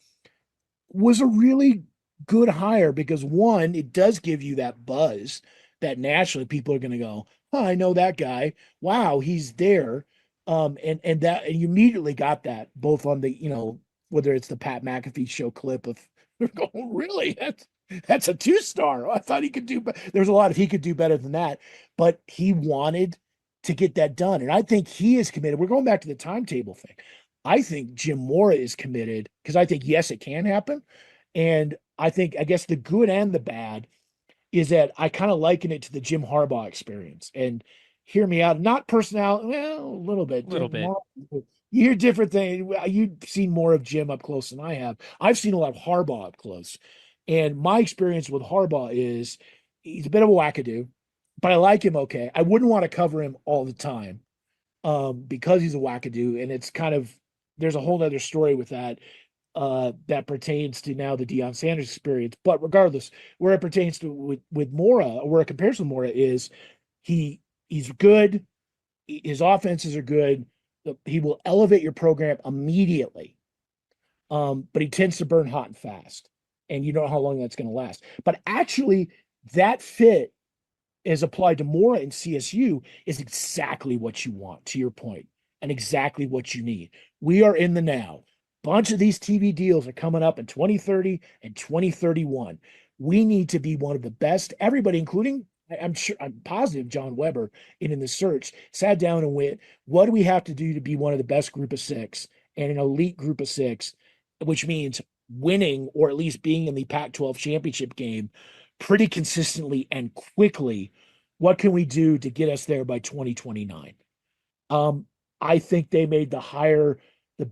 was a really good hire, because one, it does give you that buzz that naturally people are going to go, oh, I know that guy. Wow, he's there. And you immediately got that both on the, whether it's the Pat McAfee show clip of going, really? That's a 2-star. I thought he could do, there's a lot of he could do better than that, but he wanted to get that done. And I think he is committed. We're going back to the timetable thing. I think Jim Mora is committed, because I think, yes, it can happen. And I guess the good and the bad is that I kind of liken it to the Jim Harbaugh experience. And hear me out, not personality, well, a little bit. You hear different things. You've seen more of Jim up close than I have. I've seen a lot of Harbaugh up close. And my experience with Harbaugh is he's a bit of a wackadoo, but I like him okay. I wouldn't want to cover him all the time because he's a wackadoo. And it's kind of, there's a whole other story with that that pertains to now the Deion Sanders experience. But regardless, where it pertains to with Mora, or where it compares to Mora, is he's good. His offenses are good. He will elevate your program immediately. But he tends to burn hot and fast. And you know how long that's going to last. But actually, that fit as applied to Mora and CSU is exactly what you want, to your point, and exactly what you need. We are in the now. Bunch of these TV deals are coming up in 2030 and 2031. We need to be one of the best. Everybody, including, I'm positive John Weber in the search, sat down and went, what do we have to do to be one of the best group of 6 and an elite group of 6, which means winning or at least being in the Pac-12 championship game pretty consistently and quickly. What can we do to get us there by 2029? I think they made the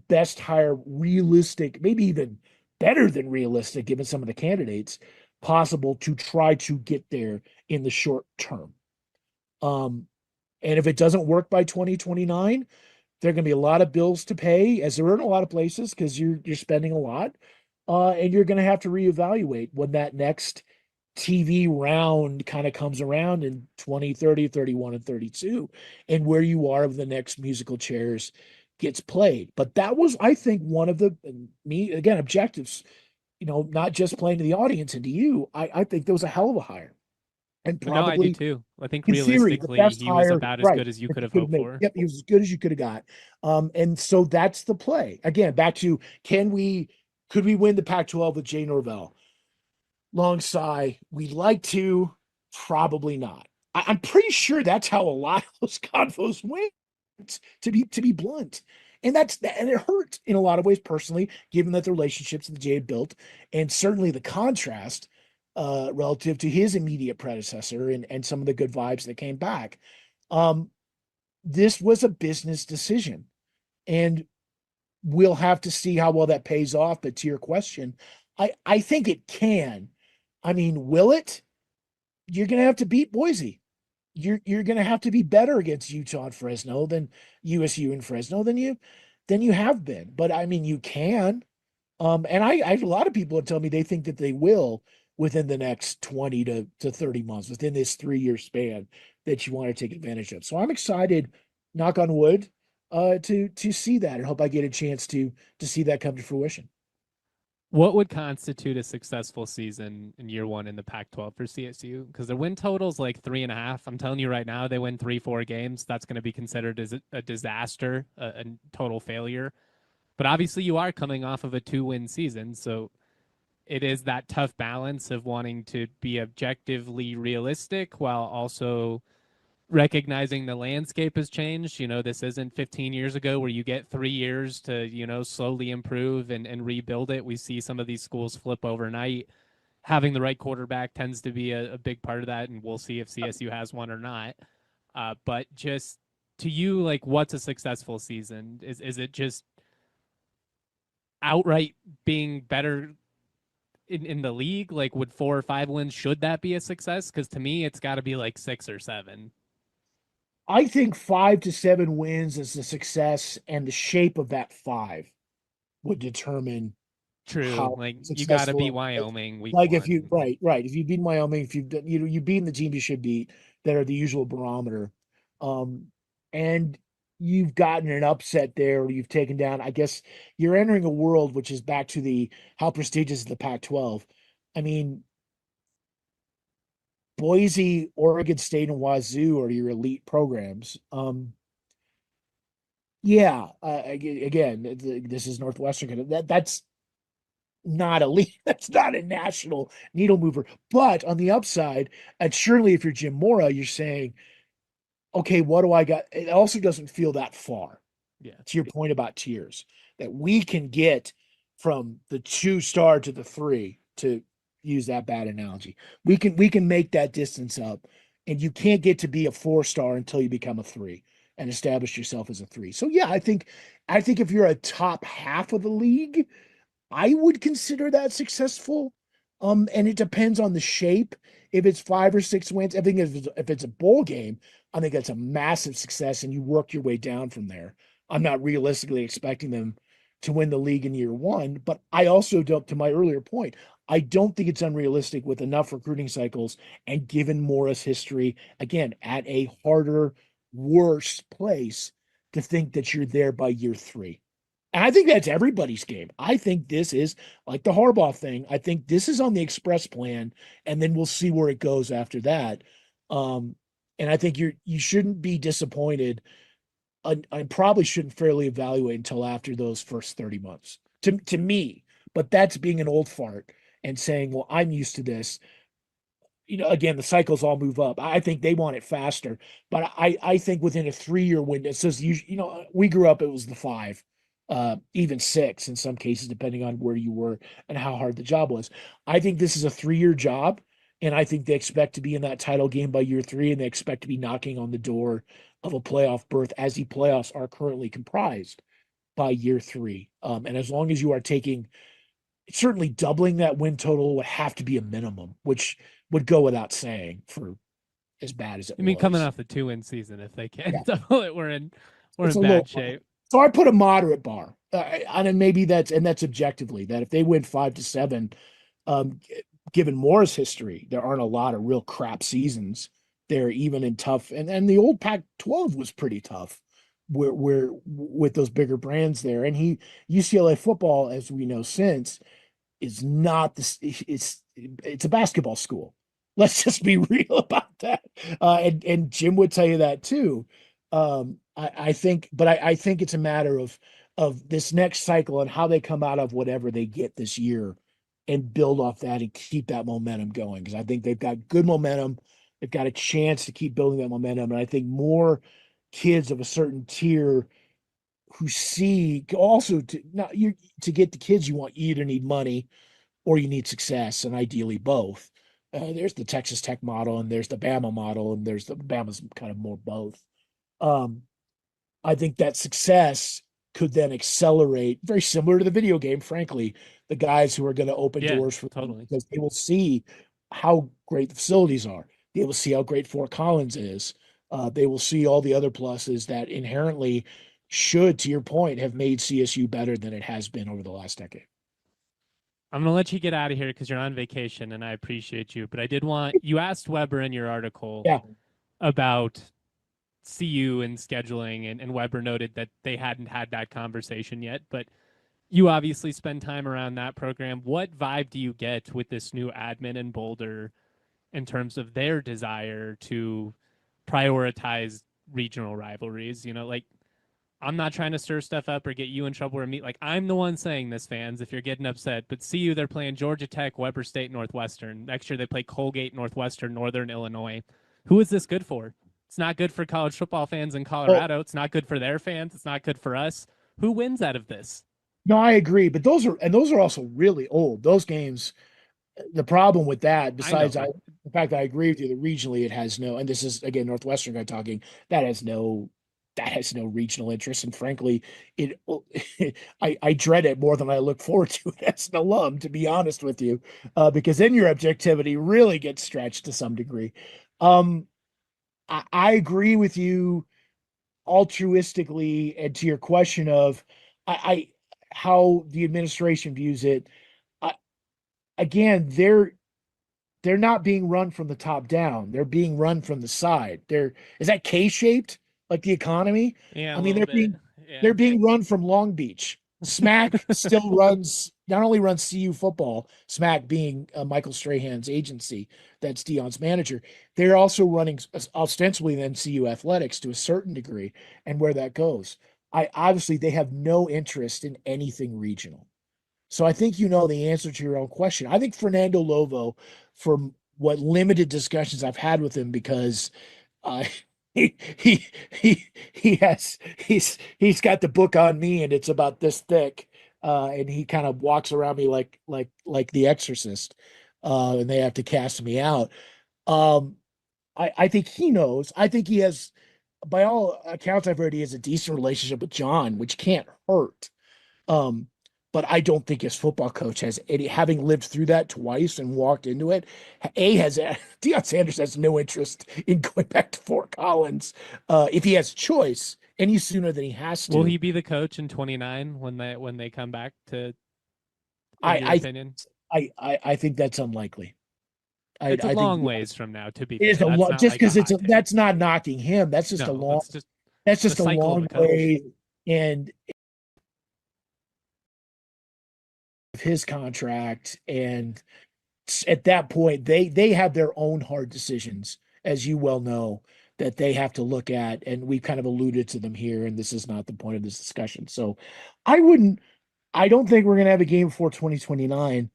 best hire, realistic, maybe even better than realistic, given some of the candidates possible, to try to get there in the short term. And if it doesn't work by 2029, there are going to be a lot of bills to pay, as there are in a lot of places, because you're spending a lot. And you're going to have to reevaluate when that next TV round kind of comes around in 2030, 31, and 32, and where you are of the next musical chairs gets played. But that was, I think, one of the, objectives, not just playing to the audience and to you. I think there was a hell of a hire. and No, I do probably too. I think in theory the realistically, best he was hire, about as right, good as you that could you have could have hoped made. for. Yep, he was as good as you could have got. And so that's the play. Again, back to could we win the Pac-12 with Jay Norvell? Long sigh. We'd like to, probably not. I'm pretty sure that's how a lot of those convos went, to be blunt. And it hurt in a lot of ways personally, given that the relationships that Jay had built, and certainly the contrast relative to his immediate predecessor and some of the good vibes that came back. Um, this was a business decision, and we'll have to see how well that pays off. But to your question, I think it can. I mean, will it? You're going to have to beat Boise. You're going to have to be better against Utah and Fresno than USU and Fresno than you have been. But I mean, you can. And I a lot of people would tell me they think that they will within the next 20 to 30 months, within this 3-year span that you want to take advantage of. So I'm excited, knock on wood, to see that and hope I get a chance to see that come to fruition. What would constitute a successful season in year one in the Pac-12 for CSU? Because their win total's like 3.5. I'm telling you right now, they win 3-4 games. That's going to be considered as a disaster, a total failure. But obviously, you are coming off of a 2-win season, so it is that tough balance of wanting to be objectively realistic while also recognizing the landscape has changed. This isn't 15 years ago where you get 3 years to, slowly improve and rebuild it. We see some of these schools flip overnight. Having the right quarterback tends to be a big part of that, and we'll see if CSU has one or not. But just to you, like, what's a successful season? Is it just outright being better in the league? Like, would 4 or 5 wins, should that be a success? Because to me, it's got to be like 6 or 7. I think 5 to 7 wins is a success, and the shape of that five would determine True. how Like, you got to beat successful. Wyoming week Like if you one. right, if you beat Wyoming, if you've done, you beaten the team you should beat that are the usual barometer, and you've gotten an upset there, or you've taken down. I guess you're entering a world which is back to the how prestigious is the Pac-12. I mean, Boise, Oregon State, and Wazoo are your elite programs. Yeah, again, this is Northwestern. That's not elite. That's not a national needle mover. But on the upside, and surely if you're Jim Mora, you're saying, okay, what do I got? It also doesn't feel that far. Yeah. To your point about tiers, that we can get from the 2-star to the 3, to use that bad analogy. We can make that distance up, and you can't get to be a 4-star until you become a 3 and establish yourself as a 3. So yeah, I think if you're a top half of the league, I would consider that successful. And it depends on the shape. If it's 5 or 6 wins, I think if it's a bowl game, I think that's a massive success, and you work your way down from there. I'm not realistically expecting them to win the league in year one, but I also don't, to my earlier point, I don't think it's unrealistic with enough recruiting cycles and given Morris history, again, at a harder, worse place, to think that you're there by year 3. And I think that's everybody's game. I think this is like the Harbaugh thing. I think this is on the express plan, and then we'll see where it goes after that. Um, and I think you shouldn't be disappointed. I probably shouldn't fairly evaluate until after those first 30 months. To me, but that's being an old fart and saying, "Well, I'm used to this." Again, the cycles all move up. I think they want it faster, but I think within a 3-year window, it says we grew up, it was the 5, even 6 in some cases, depending on where you were and how hard the job was. I think this is a 3-year job, and I think they expect to be in that title game by year 3, and they expect to be knocking on the door of a playoff berth, as the playoffs are currently comprised, by year 3. And as long as you are taking, certainly doubling that win total would have to be a minimum, which would go without saying for as bad as it I mean, coming was. off the 2-win season, if they can Yeah, double it, we're it's in a low bad bar. shape. So I put a moderate bar. And then maybe that's objectively that if they win 5 to 7, um, given Moore's history, there aren't a lot of real crap seasons there, even in tough. And the old Pac-12 was pretty tough, where with those bigger brands there. And UCLA football, as we know since, is not this. It's a basketball school. Let's just be real about that. And Jim would tell you that too. I think, but I think it's a matter of this next cycle and how they come out of whatever they get this year and build off that and keep that momentum going. Because I think they've got good momentum. They've got a chance to keep building that momentum. And I think more kids of a certain tier who see also to not you to get the kids you want, you either need money or you need success, and ideally both. There's the Texas Tech model, and there's the Bama model, and there's the Bama's kind of more both. Um, I think that success could then accelerate, very similar to the video game, frankly, the guys who are going to open Yeah, doors for them totally. because they will see how great the facilities are. They will see how great Fort Collins is. They will see all the other pluses that inherently should, to your point, have made CSU better than it has been over the last decade. I'm going to let you get out of here because you're on vacation and I appreciate you. But I did want you asked Weber in your article Yeah. about CU and scheduling, and Weber noted that they hadn't had that conversation yet. But you obviously spend time around that program. What vibe do you get with this new admin in Boulder in terms of their desire to prioritize regional rivalries? You know, like I'm not trying to stir stuff up or get you in trouble or me. Like I'm the one saying this, fans, if you're getting upset. But CU, they're playing Georgia Tech, Weber State, Northwestern. Next year they play Colgate, Northwestern, Northern Illinois. Who is this good for? It's not good for college football fans in Well, Colorado. It's not good for their fans. It's not good for us. Who wins out of this? no, I agree, but those are also really old. Those games, the problem with that, I know, besides but the fact that I agree with you that regionally it has no, and this is again Northwestern guy talking, that has no regional interest. And frankly, it I dread it more than I look forward to it as an alum, to be honest with you, because then your objectivity really gets stretched to some degree. Um, I agree with you altruistically, and to your question of I how the administration views it. I, again, they're not being run from the top down. They're being run from the side. They're is that K-shaped like the economy? yeah, a I mean, little bit. Yeah. they're being run from Long Beach. Smack still runs not only runs CU football, Smack being Michael Strahan's agency, that's Dion's manager. They're also running ostensibly then CU athletics to a certain degree, and where that goes. I obviously they have no interest in anything regional. So I think you know the answer to your own question. I think Fernando Lovo, from what limited discussions I've had with him, because uh, he's got the book on me and it's about this thick, and he kind of walks around me like the Exorcist, and they have to cast me out. Um, I think he knows. I think he has, by all accounts I've heard, he has a decent relationship with John, which can't hurt. Um, but I don't think his football coach has any, having lived through that twice and walked into it. Has Deion Sanders has no interest in going back to Fort Collins, if he has a choice any sooner than he has Will to. he be the coach in 29 when they come back to, in your I opinion? I think that's unlikely. It's a I think long ways from now, to be it is fair. a That's lot not just like a because hot take. that's not knocking him. No, that's just That's the just a cycle of long a coach. way and his contract. And at that point they have their own hard decisions, as you well know, that they have to look at, and we've kind of alluded to them here, and this is not the point of this discussion. So I wouldn't I don't think we're gonna have a game before 2029.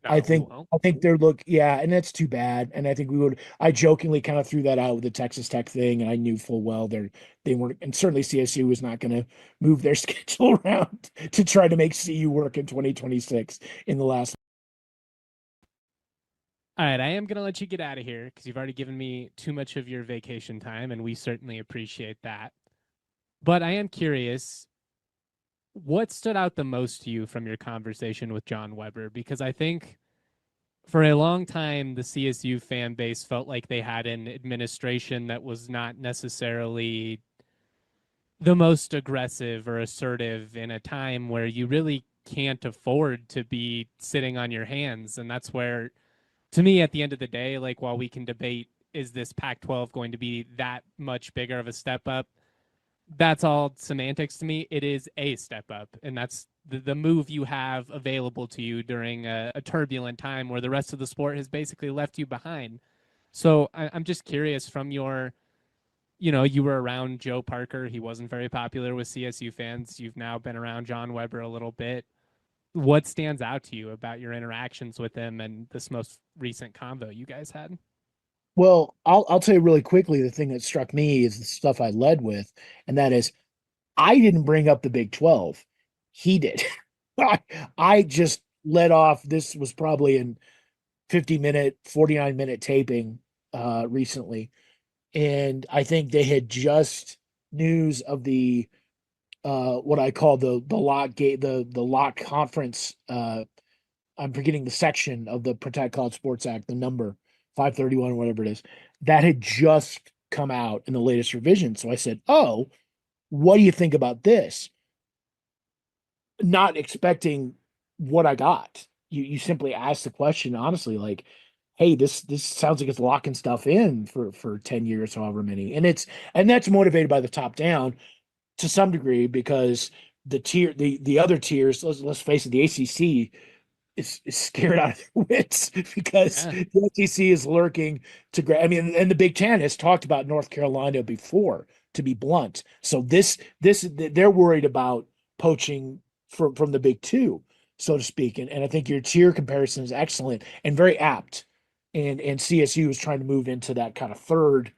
No, we won't. I think they're look yeah, and that's too bad. And I think we would I jokingly kind of threw that out with the Texas Tech thing, and I knew full well they weren't, and certainly CSU was not gonna move their schedule around to try to make CU work in 2026 in the last. All right, I am going to let you get out of here because you've already given me too much of your vacation time, and we certainly appreciate that. But I am curious, what stood out the most to you from your conversation with John Weber? Because I think for a long time, the CSU fan base felt like they had an administration that was not necessarily the most aggressive or assertive in a time where you really can't afford to be sitting on your hands. And that's where, to me, at the end of the day, like while we can debate, is this Pac 12 going to be that much bigger of a step up? that's all semantics to me. It is a step up, and that's the move you have available to you during a turbulent time where the rest of the sport has basically left you behind. So I'm just curious from your, you were around Joe Parker. He wasn't very popular with CSU fans. You've now been around John Weber a little bit. What stands out to you about your interactions with him and this most recent convo you guys had? Well, I'll tell you really quickly the thing that struck me is the stuff I led with, and that is I didn't bring up the Big 12. He did. I, I just led off. This was probably in 50-minute, 49-minute taping recently. And I think they had just news of the what I call the lock gate, the lock conference. I'm forgetting the section of the Protect College Sports Act, the number 531, whatever it is, that had just come out in the latest revision. So I said, "Oh, what do you think about this?" Not expecting what I got. You simply asked the question honestly, like, "Hey, this sounds like it's locking stuff in for 10 years, however many." And that's motivated by the top down to some degree because the other tiers, let's face it, the ACC is scared out of their wits because Yeah. the SEC is lurking to grab. I mean, and the Big Ten has talked about North Carolina before, to be blunt. So this they're worried about poaching from the Big Two, so to speak. And I think your tier comparison is excellent and very apt. And CSU is trying to move into that kind of third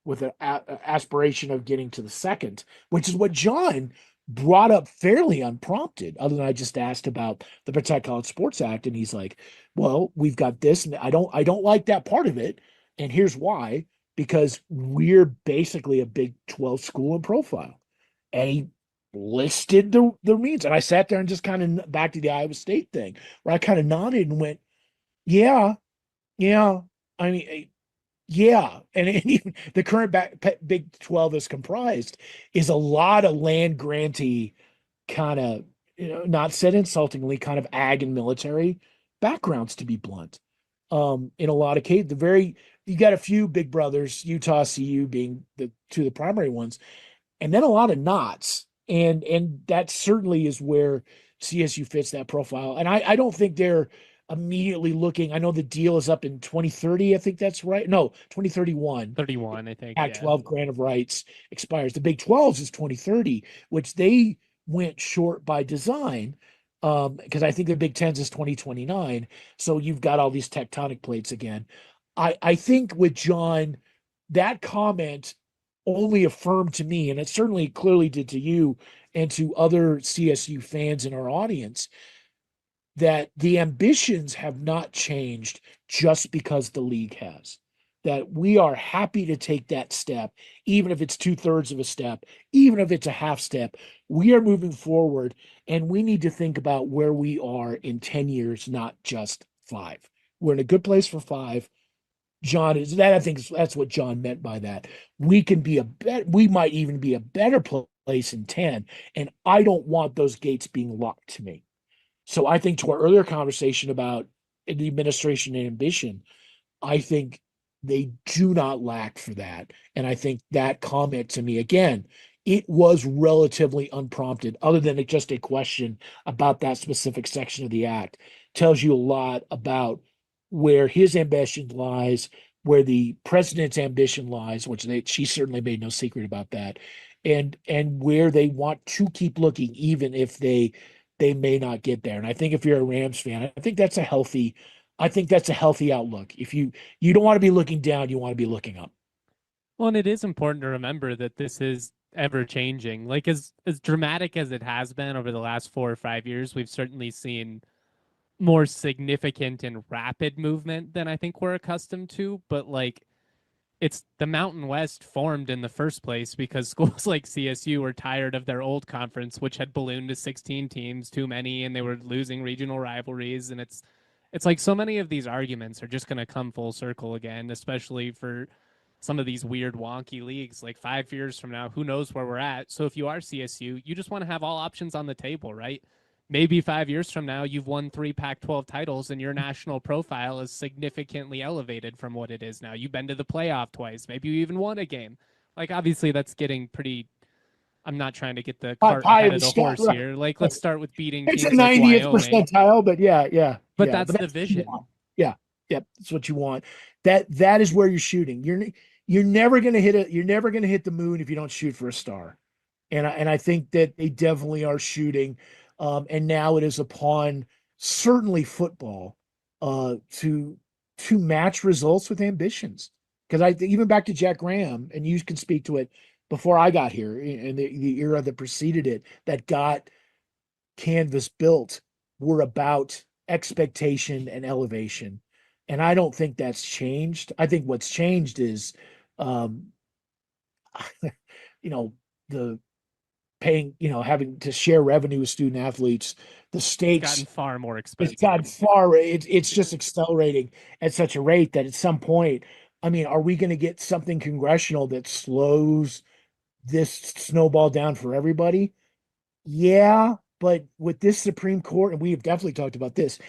with an aspiration of getting to the second, which is what John brought up fairly unprompted, other than I just asked about the Protect College Sports Act. And he's like, well, we've got this, and I don't like that part of it. And here's why, because we're basically a Big 12 school in profile. And he listed the means. And I sat there and just kind of back to the Iowa State thing, where I kind of nodded and went, yeah, yeah. I mean, yeah, and even the current Big 12 is comprised is a lot of land granty kind of, not said insultingly, kind of ag and military backgrounds, to be blunt. In a lot of cases, you got a few big brothers, Utah, CU being the two of the primary ones, and then a lot of knots. And that certainly is where CSU fits that profile. And I don't think they're immediately looking. I know the deal is up in 2030. I think that's right. No, 2031. 31, I think. Yeah. Pac-12 grant of rights expires. The Big 12's is 2030, which they went short by design, because I think the Big Ten's is 2029. So you've got all these tectonic plates again. I think with John, that comment only affirmed to me, and it certainly clearly did to you and to other CSU fans in our audience, that the ambitions have not changed just because the league has. That we are happy to take that step, even if it's 2/3 of a step, even if it's a half step. We are moving forward, and we need to think about where we are in 10 years, not just 5. We're in a good place for 5. John is that. I think that's what John meant by that. We might even be a better place in 10, and I don't want those gates being locked to me. So I think to our earlier conversation about the administration and ambition, I think they do not lack for that. And I think that comment to me, again, it was relatively unprompted, other than just a question about that specific section of the act, tells you a lot about where his ambition lies, where the president's ambition lies, which she certainly made no secret about that, and where they want to keep looking, even if they may not get there. And I think if you're a Rams fan, I think that's a healthy outlook. If you don't want to be looking down, you want to be looking up. Well, and it is important to remember that this is ever changing. Like as dramatic as it has been over the last 4 or 5 years, we've certainly seen more significant and rapid movement than I think we're accustomed to. But like it's the Mountain West formed in the first place because schools like CSU were tired of their old conference, which had ballooned to 16 teams, too many, and they were losing regional rivalries. And it's like so many of these arguments are just going to come full circle again, especially for some of these weird wonky leagues. Like 5 years from now, who knows where we're at. So if you are CSU, you just want to have all options on the table, right? Maybe 5 years from now, you've won 3 Pac-12 titles and your national profile is significantly elevated from what it is now. You've been to the playoff twice. Maybe you even won a game. Like, obviously, that's getting pretty I'm not trying to get the Pie, cart pie ahead in of the the sky, horse right? here. Like, let's start with beating It's a teams like 90th Wyoming. percentile, but yeah. But But that's the that's what you vision. want. Yeah, that's what you want. That is where you're shooting. You're never gonna hit a you're never gonna hit the moon if you don't shoot for a star. And I think that they definitely are shooting. And now it is upon certainly football to match results with ambitions. Because I think even back to Jack Graham, and you can speak to it before I got here in the era that preceded it, that got Canvas built were about expectation and elevation. And I don't think that's changed. I think what's changed is, um, you know, the paying, having to share revenue with student athletes, the It's gotten stakes, far more it's expensive. gotten far, it's just accelerating at such a rate that at some point, I mean, are we going to get something congressional that slows this snowball down for everybody? Yeah, but with this Supreme Court, and we have definitely talked about this,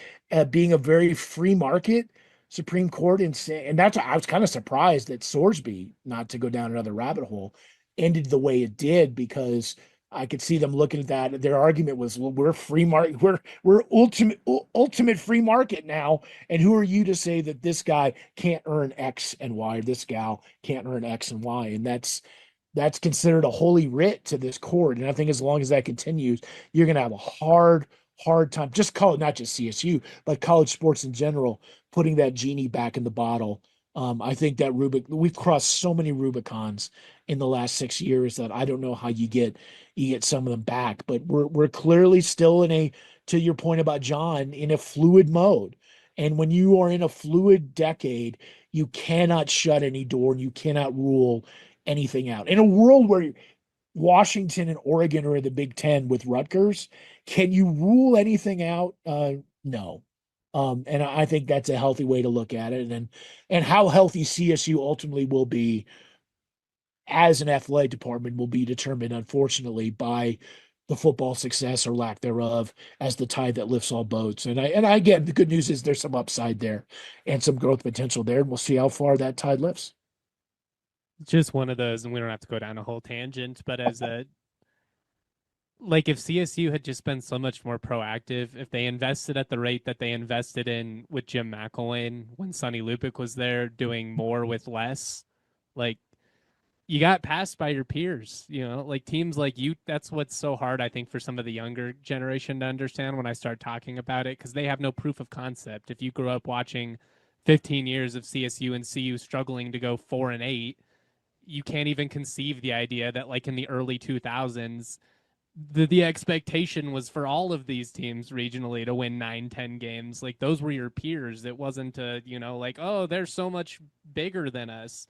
being a very free market Supreme Court, and that's I was kind of surprised that Sorsby, not to go down another rabbit hole, ended the way it did because I could see them looking at that. Their argument was, well, we're free market, we're ultimate free market now, and who are you to say that this guy can't earn X and Y, or this gal can't earn X and Y, and that's considered a holy writ to this court. And I think as long as that continues, you're going to have a hard time, just call it not just CSU, but college sports in general, putting that genie back in the bottle. I think that we've crossed so many Rubicons in the last 6 years that I don't know how you get some of them back. But we're clearly still to your point about John, in a fluid mode. And when you are in a fluid decade, you cannot shut any door and you cannot rule anything out. In a world where Washington and Oregon are in the Big Ten with Rutgers, can you rule anything out? No. And I think that's a healthy way to look at it. And how healthy CSU ultimately will be as an athletic department will be determined, unfortunately, by the football success or lack thereof as the tide that lifts all boats. And I again, the good news is there's some upside there and some growth potential there, and we'll see how far that tide lifts. Just one of those, and we don't have to go down a whole tangent, but as a like if CSU had just been so much more proactive, if they invested at the rate that they invested in with Jim McElwain when Sonny Lupick was there, doing more with less, like you got passed by your peers, like teams like you. That's what's so hard, I think, for some of the younger generation to understand when I start talking about it, because they have no proof of concept. If you grew up watching 15 years of CSU and CU struggling to go 4-8, you can't even conceive the idea that like in the early 2000s the expectation was for all of these teams regionally to win 9-10 games. Like those were your peers. It wasn't like, oh, they're so much bigger than us.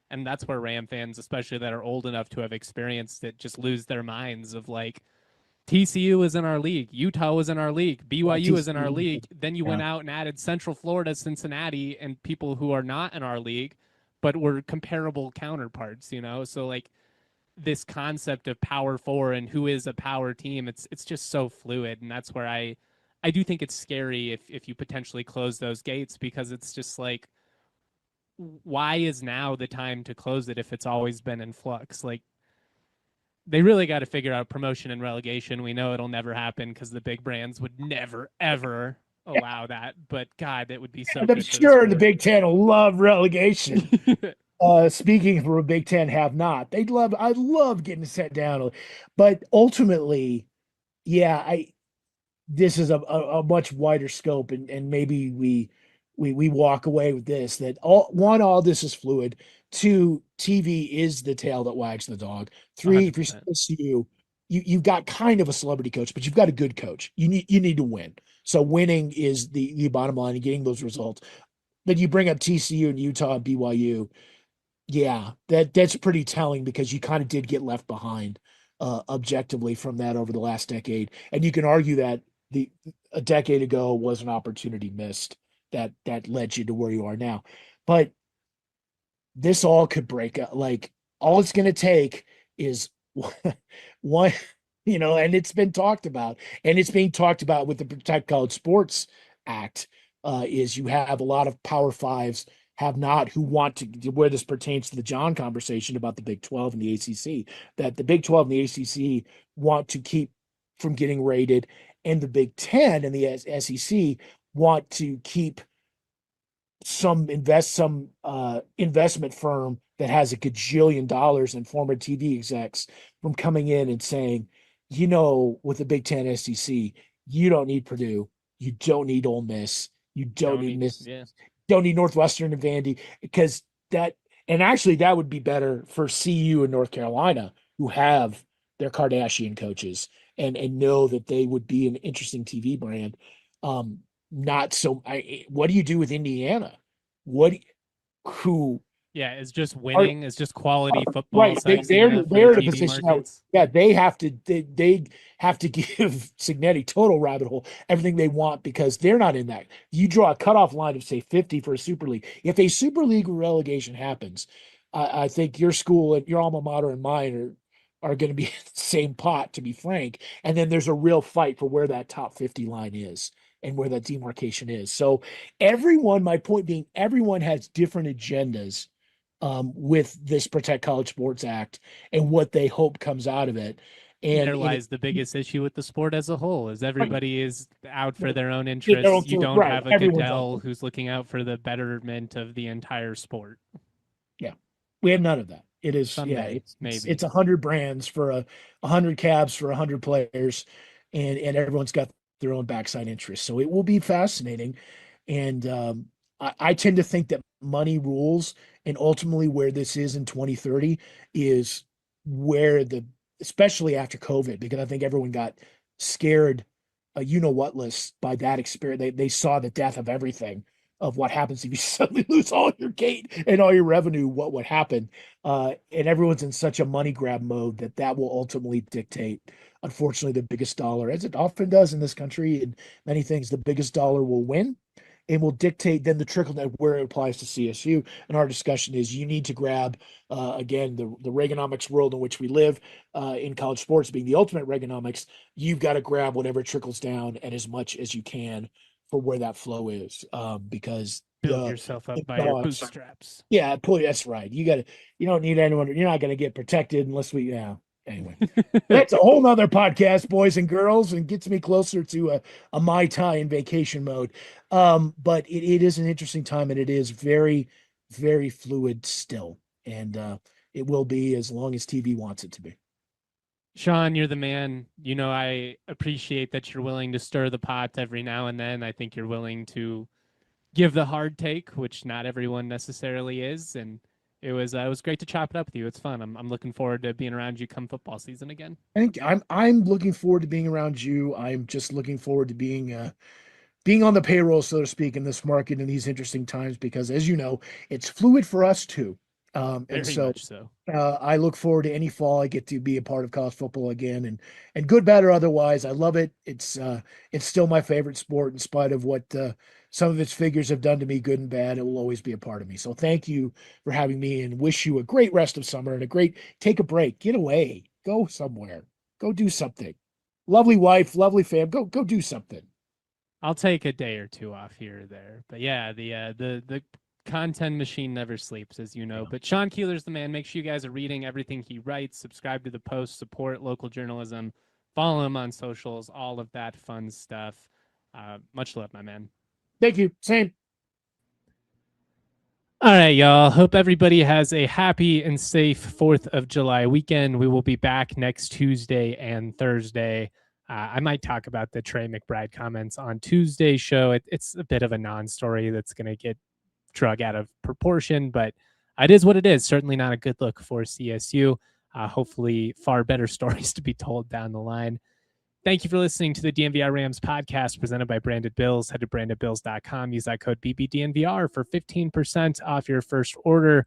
And that's where Ram fans, especially that are old enough to have experienced it, just lose their minds of like, TCU is in our league, Utah was in our league, BYU is in our league. Then you went Yeah. out and added Central Florida, Cincinnati, and people who are not in our league, but were comparable counterparts. So like this concept of power four and who is a power team, it's just so fluid, and that's where I do think it's scary if you potentially close those gates, because it's just like, why is now the time to close it if it's always been in flux? Like they really got to figure out promotion and relegation. We know it'll never happen because the big brands would never ever allow that, but God, that would be so I'm good for the sure the sport. Big Ten will love relegation. Speaking for a Big Ten have not, I love getting set down. But ultimately, yeah, this is a much wider scope, and maybe we walk away with this, that all this is fluid. Two, TV is the tail that wags the dog. Three, if you're 100%. CSU, you've got kind of a celebrity coach, but you've got a good coach. You need to win. So winning is the bottom line and getting those results. But you bring up TCU and Utah and BYU. Yeah, that's pretty telling, because you kind of did get left behind objectively from that over the last decade. And you can argue that the a decade ago was an opportunity missed that led you to where you are now. But this all could break up. Like, all it's going to take is one, and it's been talked about, and it's being talked about with the Protect College Sports Act, is you have a lot of Power Fives have not, who want to, where this pertains to the John conversation about the Big 12 and the ACC, that the Big 12 and the ACC want to keep from getting rated, and the Big 10 and the SEC want to keep some investment firm that has a gajillion dollars and former TV execs from coming in and saying, with the Big 10 SEC, you don't need Purdue, you don't need Ole Miss, you don't need Miss, don't need Northwestern and Vandy, because that would be better for CU and North Carolina, who have their Kardashian coaches and know that they would be an interesting TV brand. Not so. What do you do with Indiana? It's just winning. It's just quality football. Right, they're in a position now. Yeah, they have to give Cignetti total rabbit hole everything they want, because they're not in that. You draw a cutoff line of say 50 for a Super League. If a Super League relegation happens, I think your school and your alma mater and mine are going to be in the same pot, to be frank. And then there's a real fight for where that top 50 line is and where that demarcation is. So my point being, everyone has different agendas with this Protect College Sports Act and what they hope comes out of it. And there lies the biggest issue with the sport as a whole, is everybody is out for their own interests. You don't have a Goodell who's looking out for the betterment of the entire sport. Yeah, we have none of that. It is, it's 100 brands for 100 cabs for 100 players, and everyone's got their own backside interests. So it will be fascinating. And I tend to think that money rules, and ultimately where this is in 2030 is where especially after COVID, because I think everyone got scared, list by that experience. They saw the death of everything, of what happens if you suddenly lose all your gate and all your revenue, what would happen. And everyone's in such a money grab mode that will ultimately dictate, unfortunately, the biggest dollar, as it often does in this country and many things. The biggest dollar will win and will dictate then the trickle down where it applies to CSU. And our discussion is, you need to grab, again, the Reaganomics world in which we live, in college sports being the ultimate Reaganomics. You've got to grab whatever trickles down and as much as you can for where that flow is, because build yourself up by your bootstraps. Yeah, that's right. You don't need anyone. You're not going to get protected unless anyway. That's a whole nother podcast, boys and girls, and gets me closer to a Mai Tai in vacation mode. But it is an interesting time, and it is very, very fluid still. And it will be as long as TV wants it to be. Sean, you're the man. I appreciate that you're willing to stir the pot every now and then. I think you're willing to give the hard take, which not everyone necessarily is. And it was great to chop it up with you. It's fun. I'm looking forward to being around you come football season again. I'm looking forward to being around you. I'm just looking forward to being on the payroll, so to speak, in this market in these interesting times, because as you know, it's fluid for us too. Very much so. I look forward to any fall I get to be a part of college football again, and good, bad, or otherwise. I love it. It's still my favorite sport, in spite of what some of its figures have done to me, good and bad. It will always be a part of me. So thank you for having me, and wish you a great rest of summer and take a break, get away, go somewhere, go do something. Lovely wife, lovely fam. Go do something. I'll take a day or two off here or there, but yeah, the content machine never sleeps, as you know. But Sean Keeler's the man. Make sure you guys are reading everything he writes, subscribe to the post, support local journalism, follow him on socials, all of that fun stuff. Much love, my man. Thank you. Same. All right, y'all. Hope everybody has a happy and safe 4th of July weekend. We will be back next Tuesday and Thursday. I might talk about the Trey McBride comments on Tuesday's show. It's a bit of a non-story that's going to get drug out of proportion, but it is what it is. Certainly not a good look for CSU. Hopefully far better stories to be told down the line. Thank you for listening to the DNVR Rams podcast presented by Branded Bills. Head to brandedbills.com. Use that code BBDNVR for 15% off your first order.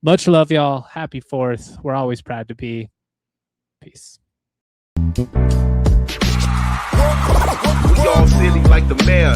Much love, y'all. Happy 4th. We're always proud to be. Peace. We all silly like the mayor.